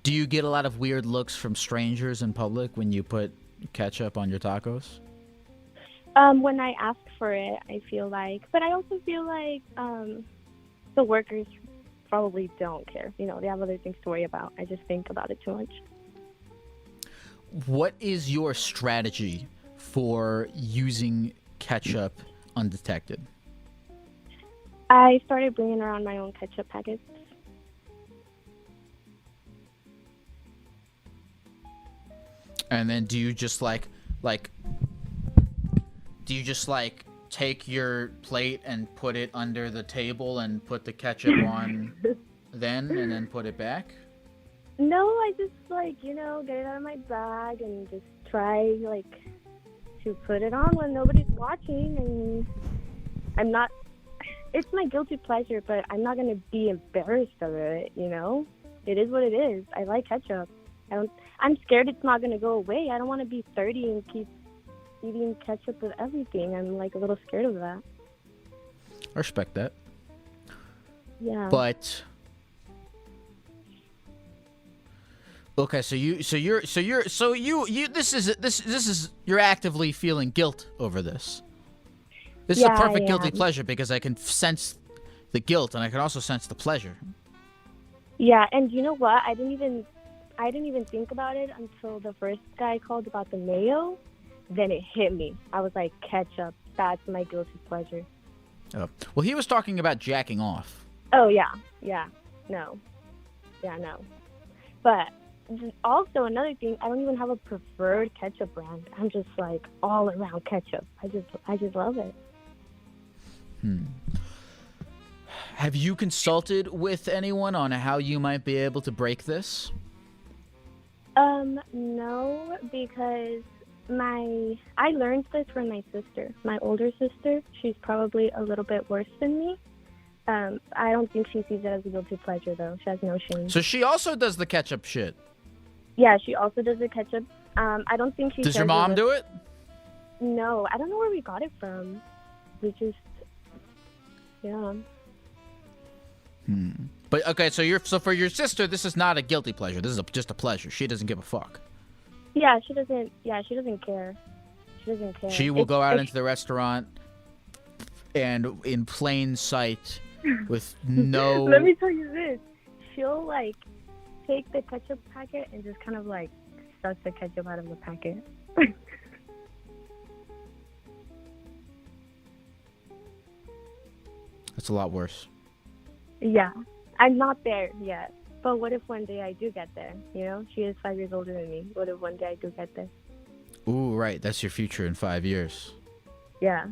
Do you get a lot of weird looks from strangers in public when you put ketchup on your tacos? When I ask for it, I feel like. But I also feel like the workers probably don't care. They have other things to worry about. I just think about it too much. What is your strategy for using ketchup undetected? I started bringing around my own ketchup packets. And then do you just take your plate and put it under the table and put the ketchup on and then put it back? No, I just get it out of my bag and just try to put it on when nobody's watching, and I'm not, it's my guilty pleasure, but I'm not going to be embarrassed of it, It is what it is. I like ketchup. I'm scared it's not going to go away. I don't want to be 30 and keep eating ketchup with everything. I'm a little scared of that. I respect that. Yeah. But okay, you're actively feeling guilt over this. This is a perfect guilty pleasure because I can sense the guilt and I can also sense the pleasure. Yeah, and you know what? I didn't even think about it until the first guy called about the mayo. Then it hit me. I was like, ketchup, that's my guilty pleasure. Oh. Well, he was talking about jacking off. Oh, yeah. Yeah. No. Yeah, no. But also another thing, I don't even have a preferred ketchup brand. I'm just like all around ketchup. I just love it. Have you consulted with anyone on how you might be able to break this? No, because I learned this from my sister, my older sister. She's probably a little bit worse than me. I don't think she sees it as a guilty pleasure, though. She has no shame. So she also does the ketchup shit. Yeah, she also does the ketchup. I don't think she Does your mom do it? No, I don't know where we got it from. We just, yeah. But okay, so for your sister, this is not a guilty pleasure. This is just a pleasure. She doesn't give a fuck. Yeah, she doesn't. Yeah, she doesn't care. She doesn't care. She will go out into the restaurant and in plain sight with no. Let me tell you this. She'll like take the ketchup packet and just kind of like suck the ketchup out of the packet. That's a lot worse. Yeah, I'm not there yet. But what if one day I do get there? You know, she is 5 years older than me. What if one day I do get there? Ooh, right. That's your future in 5 years. Yeah.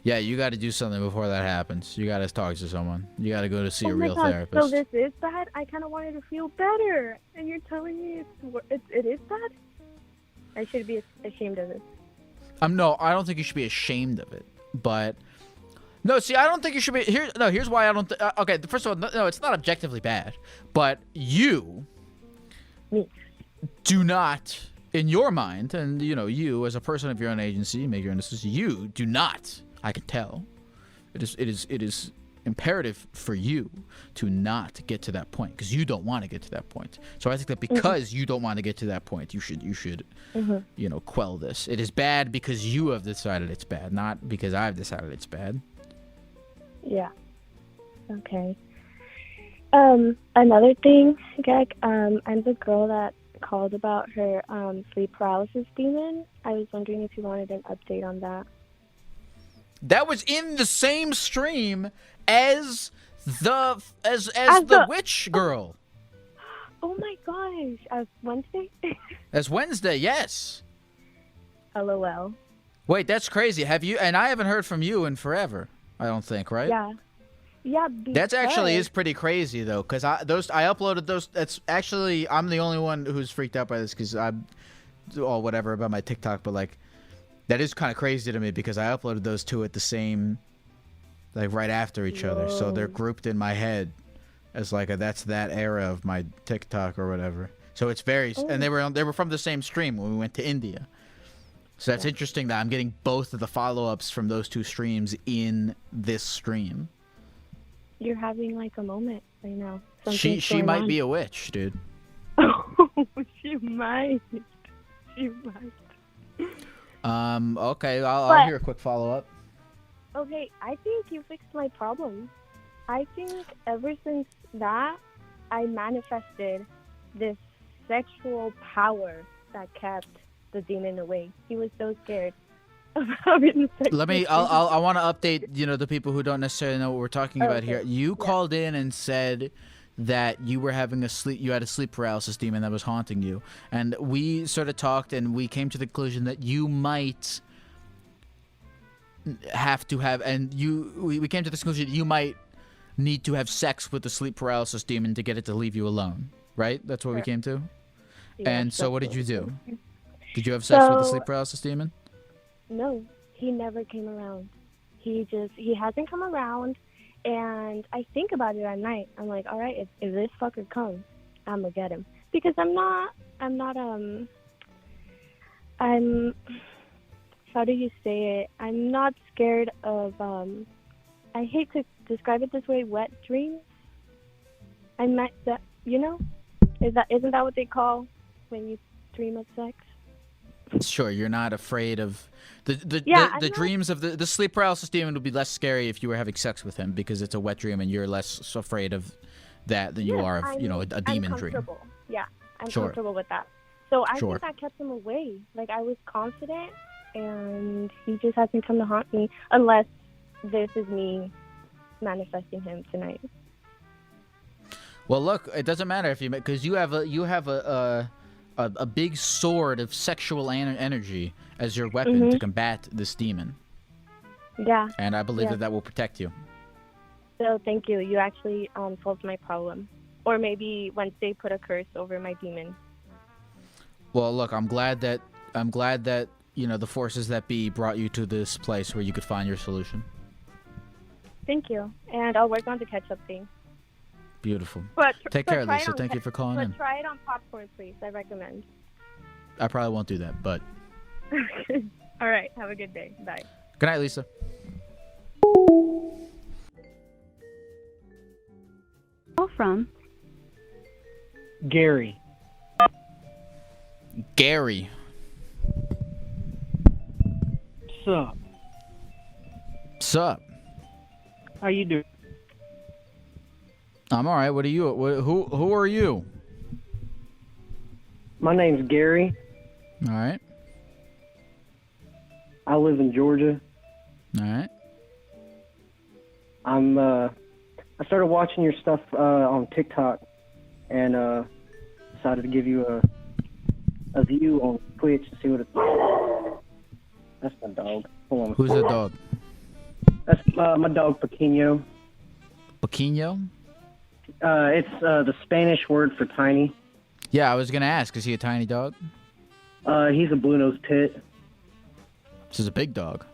Yeah, you got to do something before that happens. You got to talk to someone. You got to go to see a my real God, therapist. So this is bad? I kind of wanted to feel better. And you're telling me it is bad? I should be ashamed of this. No, I don't think you should be ashamed of it. But no, see, I don't think you should be here. No, here's why I don't. Okay, first of all, no, it's not objectively bad, but you do not, in your mind, and you know, you as a person of your own agency, you make your own decisions. You do not. I can tell. It is imperative for you to not get to that point because you don't want to get to that point. So I think that because you don't want to get to that point, you should you know, quell this. It is bad because you have decided it's bad, not because I've decided it's bad. Yeah. Okay. Another thing, Gek, I'm the girl that called about her sleep paralysis demon. I was wondering if you wanted an update on that. That was in the same stream as the witch girl. Oh my gosh! As Wednesday? As Wednesday, yes. LOL. Wait, that's crazy. Have you? And I haven't heard from you in forever. I don't think, right? Yeah. Yeah. That's actually is pretty crazy though, because I uploaded those. That's actually I'm the only one who's freaked out by this because I'm all whatever about my TikTok, but like that is kind of crazy to me because I uploaded those two at the same, like right after each other, so they're grouped in my head as like that's that era of my TikTok or whatever. So it's very and they were from the same stream when we went to India. So that's interesting that I'm getting both of the follow-ups from those two streams in this stream. You're having like a moment right now. She might be a witch, dude. Oh, she might. She might. Okay, I'll hear a quick follow-up. Okay, I think you fixed my problem. I think ever since that, I manifested this sexual power that kept the demon away. He was so scared of having sex. I want to update, you know, the people who don't necessarily know what we're talking about here. You called in and said that you were having you had a sleep paralysis demon that was haunting you. And we sort of talked and we came to the conclusion that you might have to have, we came to the conclusion that you might need to have sex with the sleep paralysis demon to get it to leave you alone, right? That's what we came to? Yeah, and so what did you do? Did you have sex with the sleep paralysis demon? No, he never came around. He hasn't come around, and I think about it at night. I'm like, all right, if this fucker comes, I'm gonna get him. Because how do you say it? I'm not scared of, I hate to describe it this way, wet dreams. I meant that, you know? Isn't that what they call when you dream of sex? Sure, you're not afraid of the dreams of the sleep paralysis demon would be less scary if you were having sex with him because it's a wet dream and you're less afraid of that than you are of a demon dream. Yeah, I'm comfortable with that. So I think that kept him away. Like I was confident, and he just hasn't come to haunt me unless this is me manifesting him tonight. Well, look, it doesn't matter if because you have a big sword of sexual energy as your weapon to combat this demon. Yeah. And I believe that will protect you. So thank you. You actually solved my problem. Or maybe Wednesday put a curse over my demon. Well, look, I'm glad that the forces that be brought you to this place where you could find your solution. Thank you. And I'll work on the ketchup thing. Beautiful. But Take care, Lisa. Thank you for calling in. But try it on popcorn, please. I recommend. I probably won't do that, but... All right. Have a good day. Bye. Good night, Lisa. Call from Gary. Gary. Sup? Sup? How you doing? I'm all right. What are you? Who are you? My name's Gary. All right. I live in Georgia. All right. I started watching your stuff on TikTok, and decided to give you a view on Twitch to see what it's. That's my dog. Hold on. Who's the dog? That's my dog Pequeño. Pequeño? It's the Spanish word for tiny. Yeah, I was gonna ask. Is he a tiny dog? He's a blue-nosed pit. This is a big dog.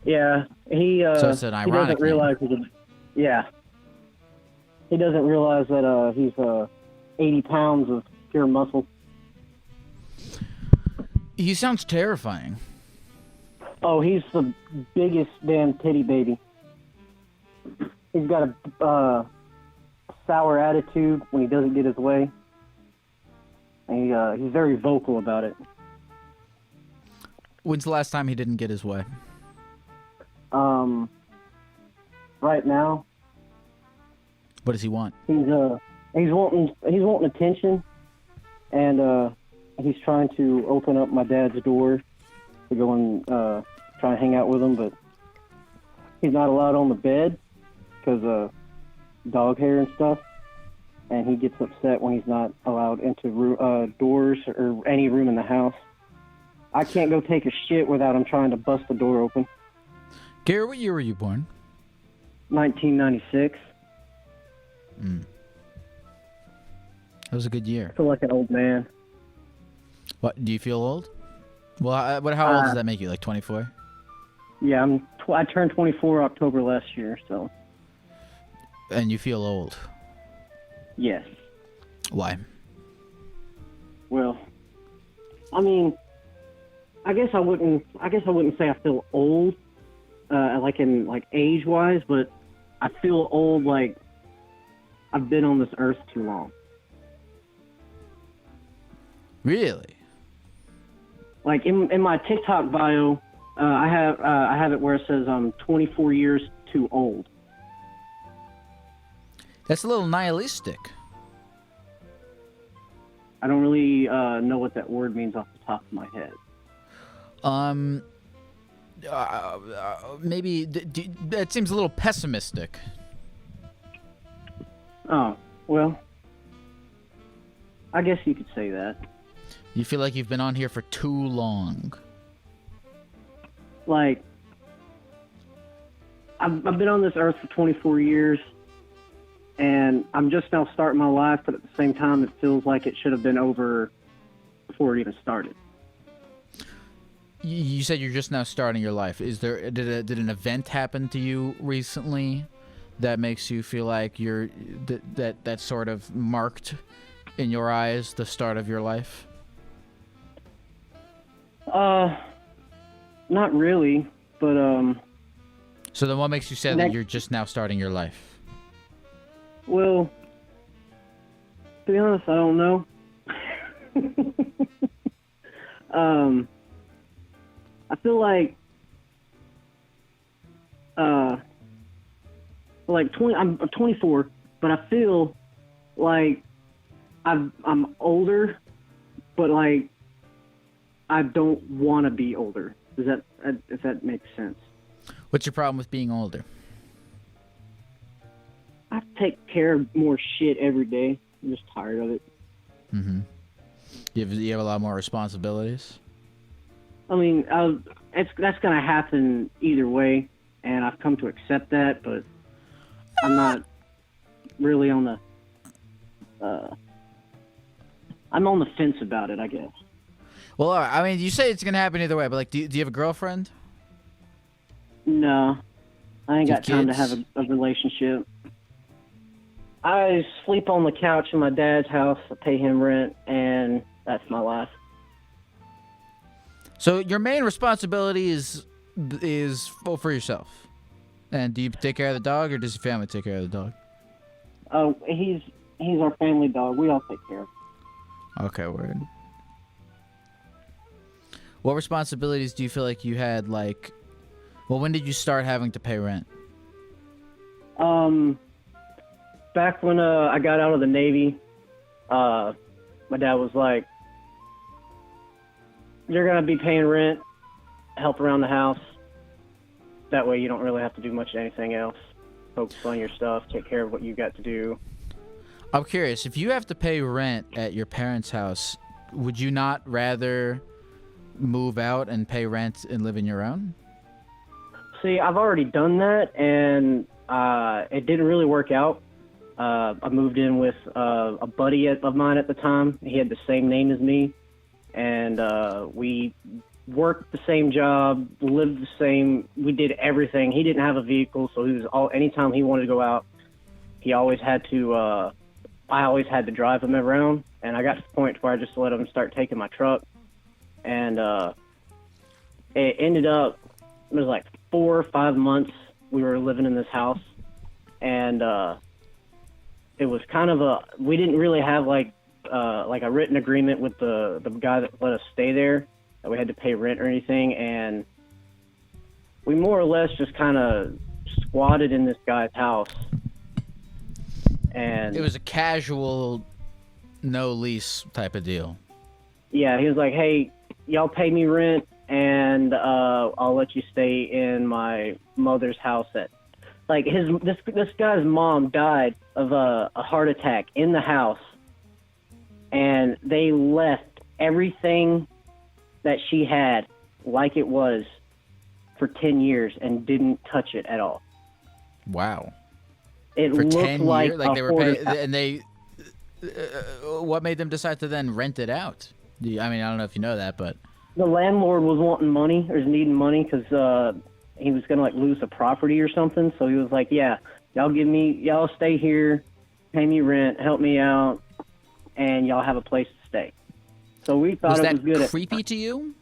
Yeah, he. So it's an he ironic doesn't realize. Yeah. He doesn't realize that he's 80 pounds of pure muscle. He sounds terrifying. Oh, he's the biggest damn titty baby. He's got a sour attitude when he doesn't get his way. And he's very vocal about it. When's the last time he didn't get his way? Right now. What does he want? He's wanting attention, and he's trying to open up my dad's door to go and try and hang out with him, but he's not allowed on the bed because of dog hair and stuff, and he gets upset when he's not allowed into doors or any room in the house. I can't go take a shit without him trying to bust the door open. Gary, what year were you born? 1996. That was a good year. I feel like an old man. What, do you feel old? Well, how old does that make you? Like 24? Yeah, I turned 24 October last year, so. And you feel old? Yes. Why? Well, I mean, I guess I wouldn't say I feel old, like age-wise, but I feel old like I've been on this earth too long. Really? Like in my TikTok bio, I have it where it says I'm 24 years too old. That's a little nihilistic. I don't really know what that word means off the top of my head. Maybe that seems a little pessimistic. Oh, well, I guess you could say that. You feel like you've been on here for too long. Like, I've been on this earth for 24 years, and I'm just now starting my life, but at the same time, it feels like it should have been over before it even started. You said you're just now starting your life. Did an event happen to you recently that makes you feel like that sort of marked in your eyes the start of your life? Not really, but So then, what makes you say that you're just now starting your life? Well, to be honest, I don't know. I feel like I'm 24, but I feel like I'm older, but like I don't want to be older. If that makes sense? What's your problem with being older? I have to take care of more shit every day. I'm just tired of it. Mm-hmm. You have a lot more responsibilities? I mean, that's gonna happen either way, and I've come to accept that. But I'm not really on the. I'm on the fence about it, I guess. Well, all right. I mean, you say it's gonna happen either way, but like, do you have a girlfriend? No, I ain't Do you got time to kids? have a relationship. I sleep on the couch in my dad's house. I pay him rent, and that's my life. So your main responsibility is for yourself. And do you take care of the dog, or does your family take care of the dog? Oh, he's our family dog. We all take care of him. Okay, word. What responsibilities do you feel like you had, like... Well, when did you start having to pay rent? Back when I got out of the Navy, my dad was like, "You're gonna be paying rent, help around the house. That way you don't really have to do much of anything else. Focus on your stuff, take care of what you got to do." I'm curious, if you have to pay rent at your parents' house, would you not rather move out and pay rent and live in your own? See, I've already done that, and it didn't really work out. I moved in with a buddy of mine at the time. He had the same name as me, and we worked the same job, lived the same. We did everything. He didn't have a vehicle, so he was anytime he wanted to go out, he always had to. I always had to drive him around, and I got to the point where I just let him start taking my truck, and it ended up. It was like 4 or 5 months we were living in this house, and it was kind of we didn't really have like a written agreement with the guy that let us stay there, that we had to pay rent or anything, and we more or less just kind of squatted in this guy's house. And It was a casual, no lease type of deal. yeah, he was like, "Hey, y'all pay me rent, and I'll let you stay in my mother's house." Like this guy's mom died of a heart attack in the house, and they left everything that she had like it was for 10 years and didn't touch it at all. Wow. It For looked 10 like years? Like a they were hoarder's paying, house. and they... what made them decide to then rent it out? I mean, I don't know if you know that, but... The landlord was wanting money, or was needing money, because he was gonna like lose a property or something. So he was like, "Yeah, y'all stay here, pay me rent, help me out, and y'all have a place to stay." So we thought Was it that was good. creepy to you?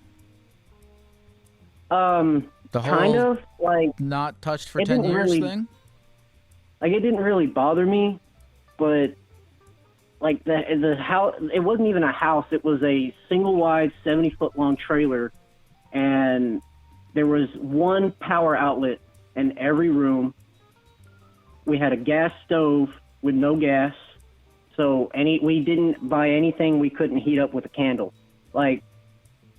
The kind whole of like not touched for it 10 didn't years really- thing? Like it didn't really bother me, but like the house, it wasn't even a house. It was a single wide 70-foot long trailer, and there was one power outlet in every room. We had a gas stove with no gas, so we didn't buy anything we couldn't heat up with a candle. Like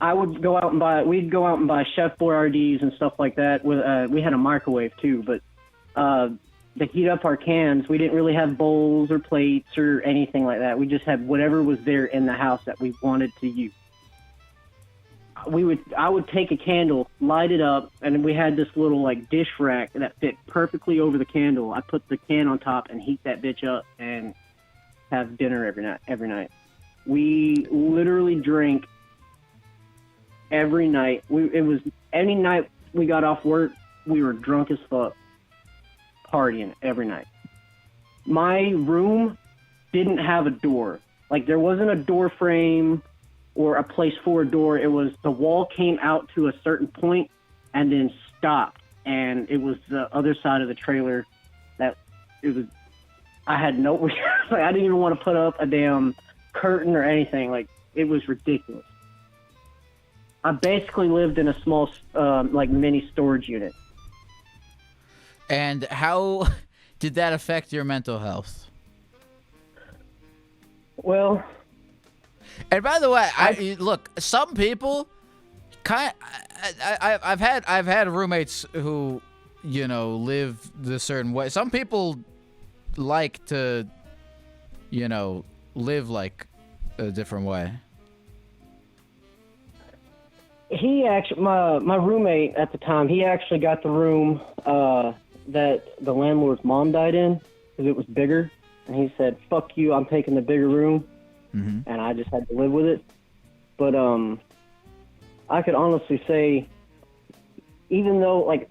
we'd go out and buy Chef Boyardees and stuff like that. We had a microwave too, but to heat up our cans, we didn't really have bowls or plates or anything like that. We just had whatever was there in the house that we wanted to use. I would take a candle, light it up, and we had this little like dish rack that fit perfectly over the candle. I put the can on top and heat that bitch up and have dinner every night. We literally drank every night. It was any night we got off work, we were drunk as fuck, partying every night. My room didn't have a door. Like there wasn't a door frame or a place for a door. It was the wall came out to a certain point and then stopped, and it was the other side of the trailer that it was. I had no. Like, I didn't even want to put up a damn curtain or anything. Like it was ridiculous. I basically lived in a small, like mini storage unit. And how did that affect your mental health? Well, and by the way, look, some people I've had roommates who live the certain way. Some people like to, live like a different way. He actually, my roommate at the time, he actually got the room that the landlord's mom died in because it was bigger. And he said, fuck you, I'm taking the bigger room. And I just had to live with it. But I could honestly say, even though, like,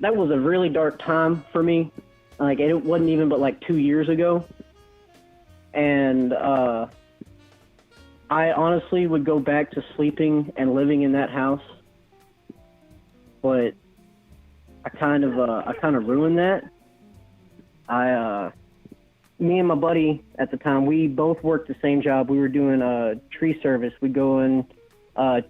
that was a really dark time for me. Like, it wasn't even but, like, 2 years ago. And I honestly would go back to sleeping and living in that house. But I kind of ruined that. Me and my buddy at the time, we both worked the same job. We were doing tree service. We'd go and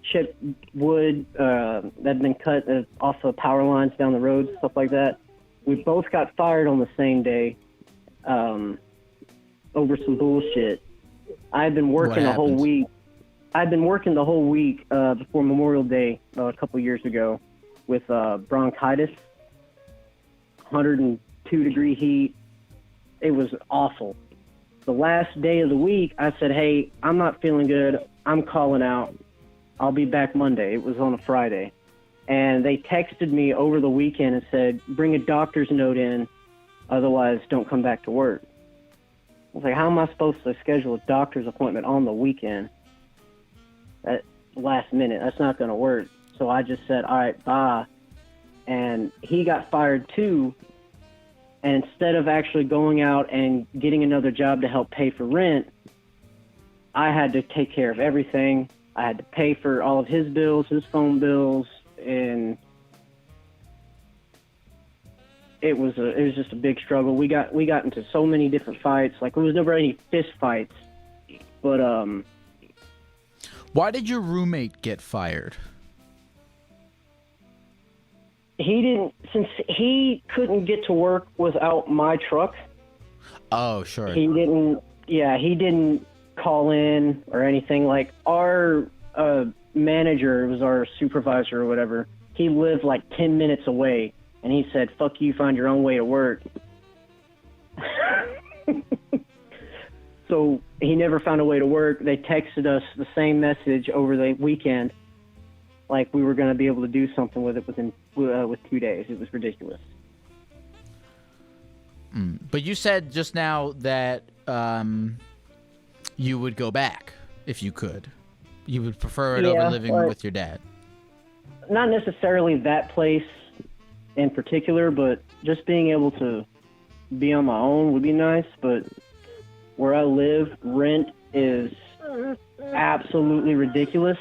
chip wood that had been cut off of power lines down the road, stuff like that. We both got fired on the same day over some bullshit. I had been working the whole week. I'd been working the whole week before Memorial Day a couple years ago with bronchitis, 102-degree heat. It was awful. The last day of the week, I said, hey, I'm not feeling good. I'm calling out. I'll be back Monday. It was on a Friday. And they texted me over the weekend and said, bring a doctor's note in, otherwise don't come back to work. I was like, how am I supposed to schedule a doctor's appointment on the weekend? At last minute, that's not going to work. So I just said, all right, bye. And he got fired too. And instead of actually going out and getting another job to help pay for rent, I had to take care of everything. I had to pay for all of his bills, his phone bills, and it was just a big struggle. We got into so many different fights. Like, there was never any fist fights, but Why did your roommate get fired? Since he couldn't get to work without my truck. Oh, sure. He didn't call in or anything. Like, our manager, was our supervisor or whatever, he lived like 10 minutes away, and he said, fuck you, find your own way to work. So he never found a way to work. They texted us the same message over the weekend, like we were going to be able to do something with it with 2 days. It was ridiculous. But you said just now that you would go back if you could. You would prefer it over living with your dad. Not necessarily that place in particular, but just being able to be on my own would be nice. But where I live, rent is absolutely ridiculous,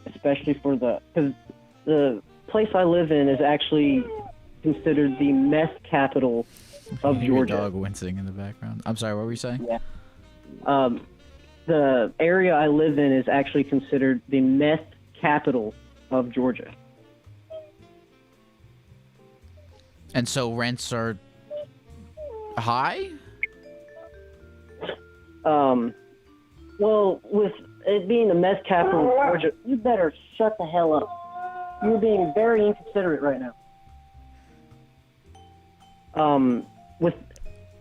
especially because the place I live in is actually considered the meth capital of Georgia. Your dog wincing in the background. I'm sorry, what were you saying? Yeah. The area I live in is actually considered the meth capital of Georgia. And so rents are high? Well, with it being the meth capital of Georgia, you better shut the hell up. You're being very inconsiderate right now. With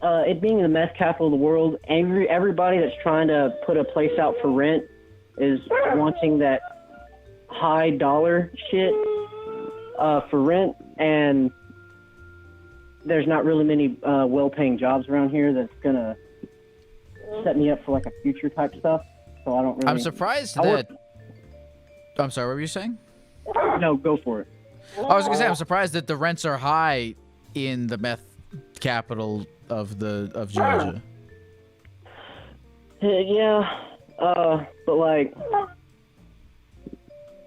it being the meth capital of the world, everybody that's trying to put a place out for rent is wanting that high dollar shit for rent, and there's not really many well-paying jobs around here that's gonna set me up for like a future type stuff. So I don't really. I'm surprised that. I'm sorry, what were you saying? No, go for it. I was gonna say I'm surprised that the rents are high in the meth capital of Georgia. Yeah, but like,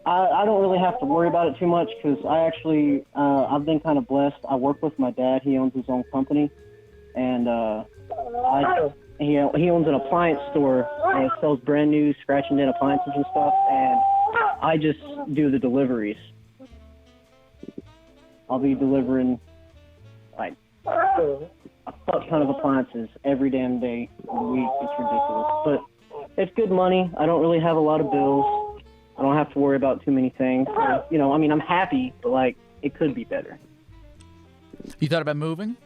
I don't really have to worry about it too much because I actually I've been kind of blessed. I work with my dad. He owns his own company, and he owns an appliance store and sells brand new scratch and dent appliances and stuff. And I just do the deliveries. I'll be delivering like a fuck ton of appliances every damn day of the week. It's ridiculous, but it's good money. I don't really have a lot of bills. I don't have to worry about too many things. So, I mean, I'm happy, but like, it could be better. You thought about moving?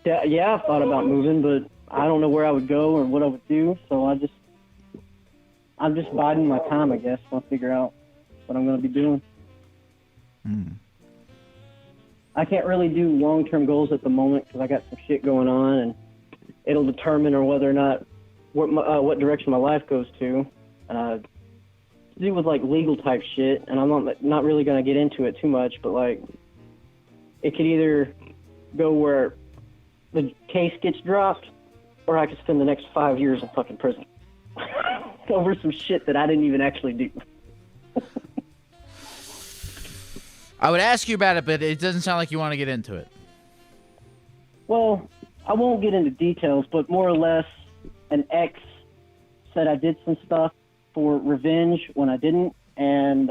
Yeah, I thought about moving, but I don't know where I would go or what I would do, so I'm just biding my time, I guess. I'll figure out what I'm going to be doing. I can't really do long-term goals at the moment because I got some shit going on, and it'll determine or whether or not what direction my life goes to. To do with like legal type shit, and I'm not really going to get into it too much, but like it could either go where the case gets dropped, or I could spend the next 5 years in fucking prison over some shit that I didn't even actually do. I would ask you about it, but it doesn't sound like you want to get into it. Well, I won't get into details, but more or less, an ex said I did some stuff for revenge when I didn't, and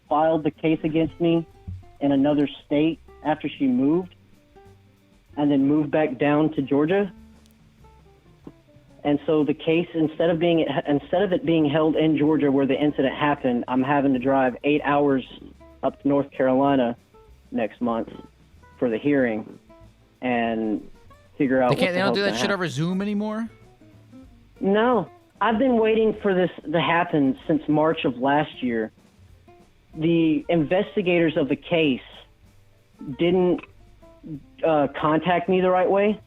filed the case against me in another state after she moved, and then moved back down to Georgia. And so the case, instead of it being held in Georgia where the incident happened, I'm having to drive 8 hours up to North Carolina next month for the hearing and figure out. They don't do that shit over Zoom anymore? No. I've been waiting for this to happen since March of last year. The investigators of the case didn't contact me the right way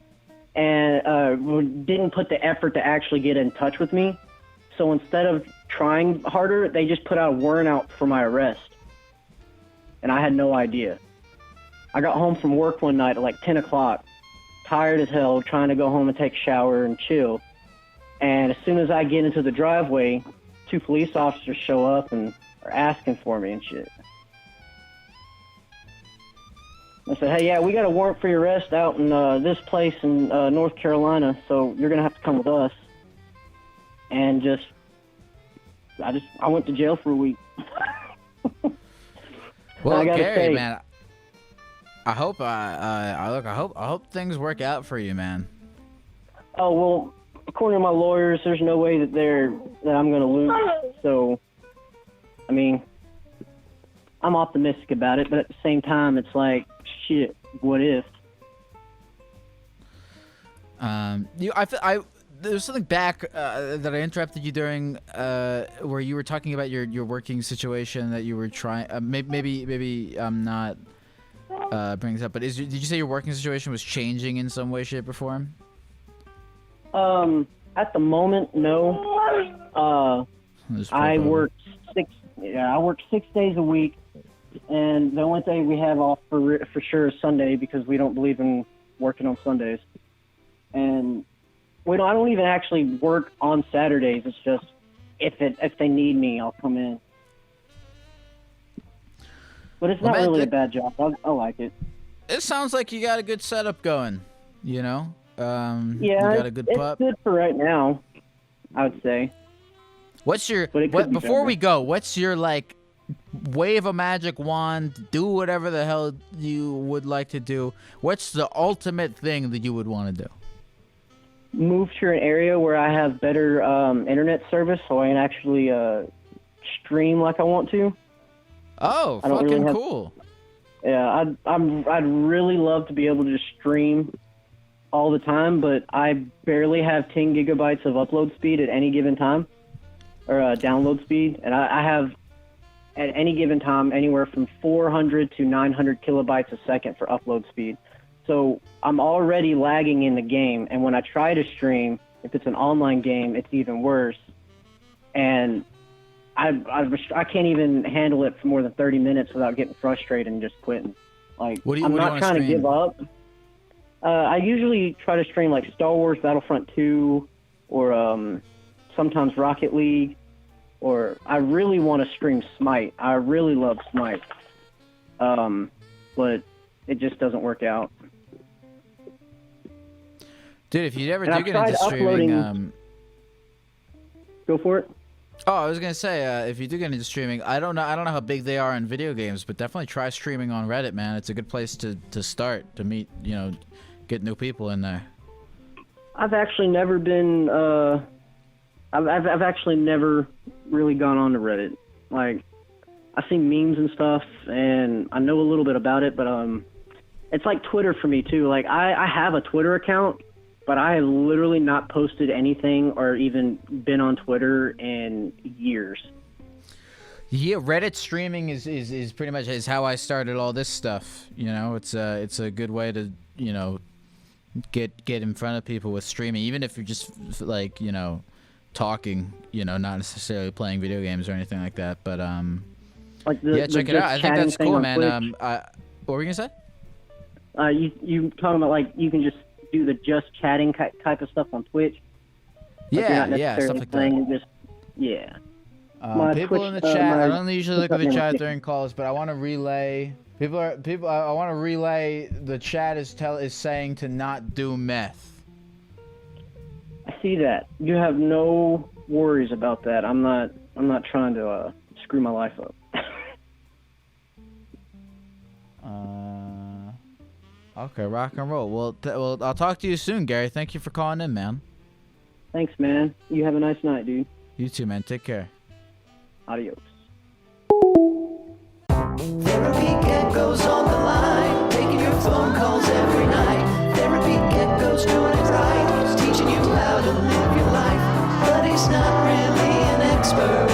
and didn't put the effort to actually get in touch with me. So instead of trying harder, they just put out a warrant out for my arrest. And I had no idea. I got home from work one night at like 10 o'clock, tired as hell, trying to go home and take a shower and chill. And as soon as I get into the driveway, 2 police officers show up and are asking for me and shit. I said, hey, yeah, we got a warrant for your arrest out in this place in North Carolina, so you're going to have to come with us. And I went to jail for a week. Well, Gary, man, I hope things work out for you, man. Oh, well, according to my lawyers, there's no way that I'm going to lose. So, I mean, I'm optimistic about it, but at the same time, it's like, shit, what if? There's something back that I interrupted you during where you were talking about your working situation that you were trying. Maybe I'm not bringing this up, but did you say your working situation was changing in some way, shape, or form? At the moment, no. I work 6 days a week, and the only day we have off for sure is Sunday because we don't believe in working on Sundays. And I don't even actually work on Saturdays. It's just if they need me, I'll come in. But it's not really a bad job. I like it. It sounds like you got a good setup going. You know. Yeah, you got a good pup. It's good for right now, I would say. Before we go, what's your like wave a magic wand, do whatever the hell you would like to do? What's the ultimate thing that you would want to do? Move to an area where I have better internet service so I can actually stream like I want to. Oh, fucking cool. Yeah, I'd really love to be able to just stream all the time, but I barely have 10 gigabytes of upload speed at any given time, or download speed, and I have at any given time anywhere from 400 to 900 kilobytes a second for upload speed. So I'm already lagging in the game, and when I try to stream, if it's an online game, it's even worse. And I can't even handle it for more than 30 minutes without getting frustrated and just quitting. Like, I'm not trying to give up. I usually try to stream like Star Wars Battlefront 2 or sometimes Rocket League, or I really want to stream Smite. I really love Smite, but it just doesn't work out. Dude, if you ever do get into streaming, go for it. Oh, I was gonna say, if you do get into streaming, I don't know how big they are in video games, but definitely try streaming on Reddit, man. It's a good place to start, to meet, get new people in there. I've actually never been, I've actually never really gone on to Reddit. Like, I see memes and stuff, and I know a little bit about it, but it's like Twitter for me too. Like I have a Twitter account, but I have literally not posted anything or even been on Twitter in years. Yeah, Reddit streaming is pretty much is how I started all this stuff. You know, it's a good way to, you know, get in front of people with streaming, even if you're just like, you know, talking, you know, not necessarily playing video games or anything like that. But like the check it out. I think that's cool, man. What were you gonna say? You talking about like you can just do the just chatting type of stuff on Twitch? Yeah, stuff like that. Just, yeah. People Twitch, in the chat. I don't usually look at the Twitch chat during calls, but I want to relay. I want to relay. The chat is saying to not do meth. I see that. You have no worries about that. I'm not trying to screw my life up. Okay, rock and roll. Well, I'll talk to you soon, Gary. Thank you for calling in, man. Thanks, man. You have a nice night, dude. You too, man. Take care. Adios. Therapy Gecko's on the line, taking your phone calls every night. Therapy Gecko's doing it right, he's teaching you how to live your life, but he's not really an expert.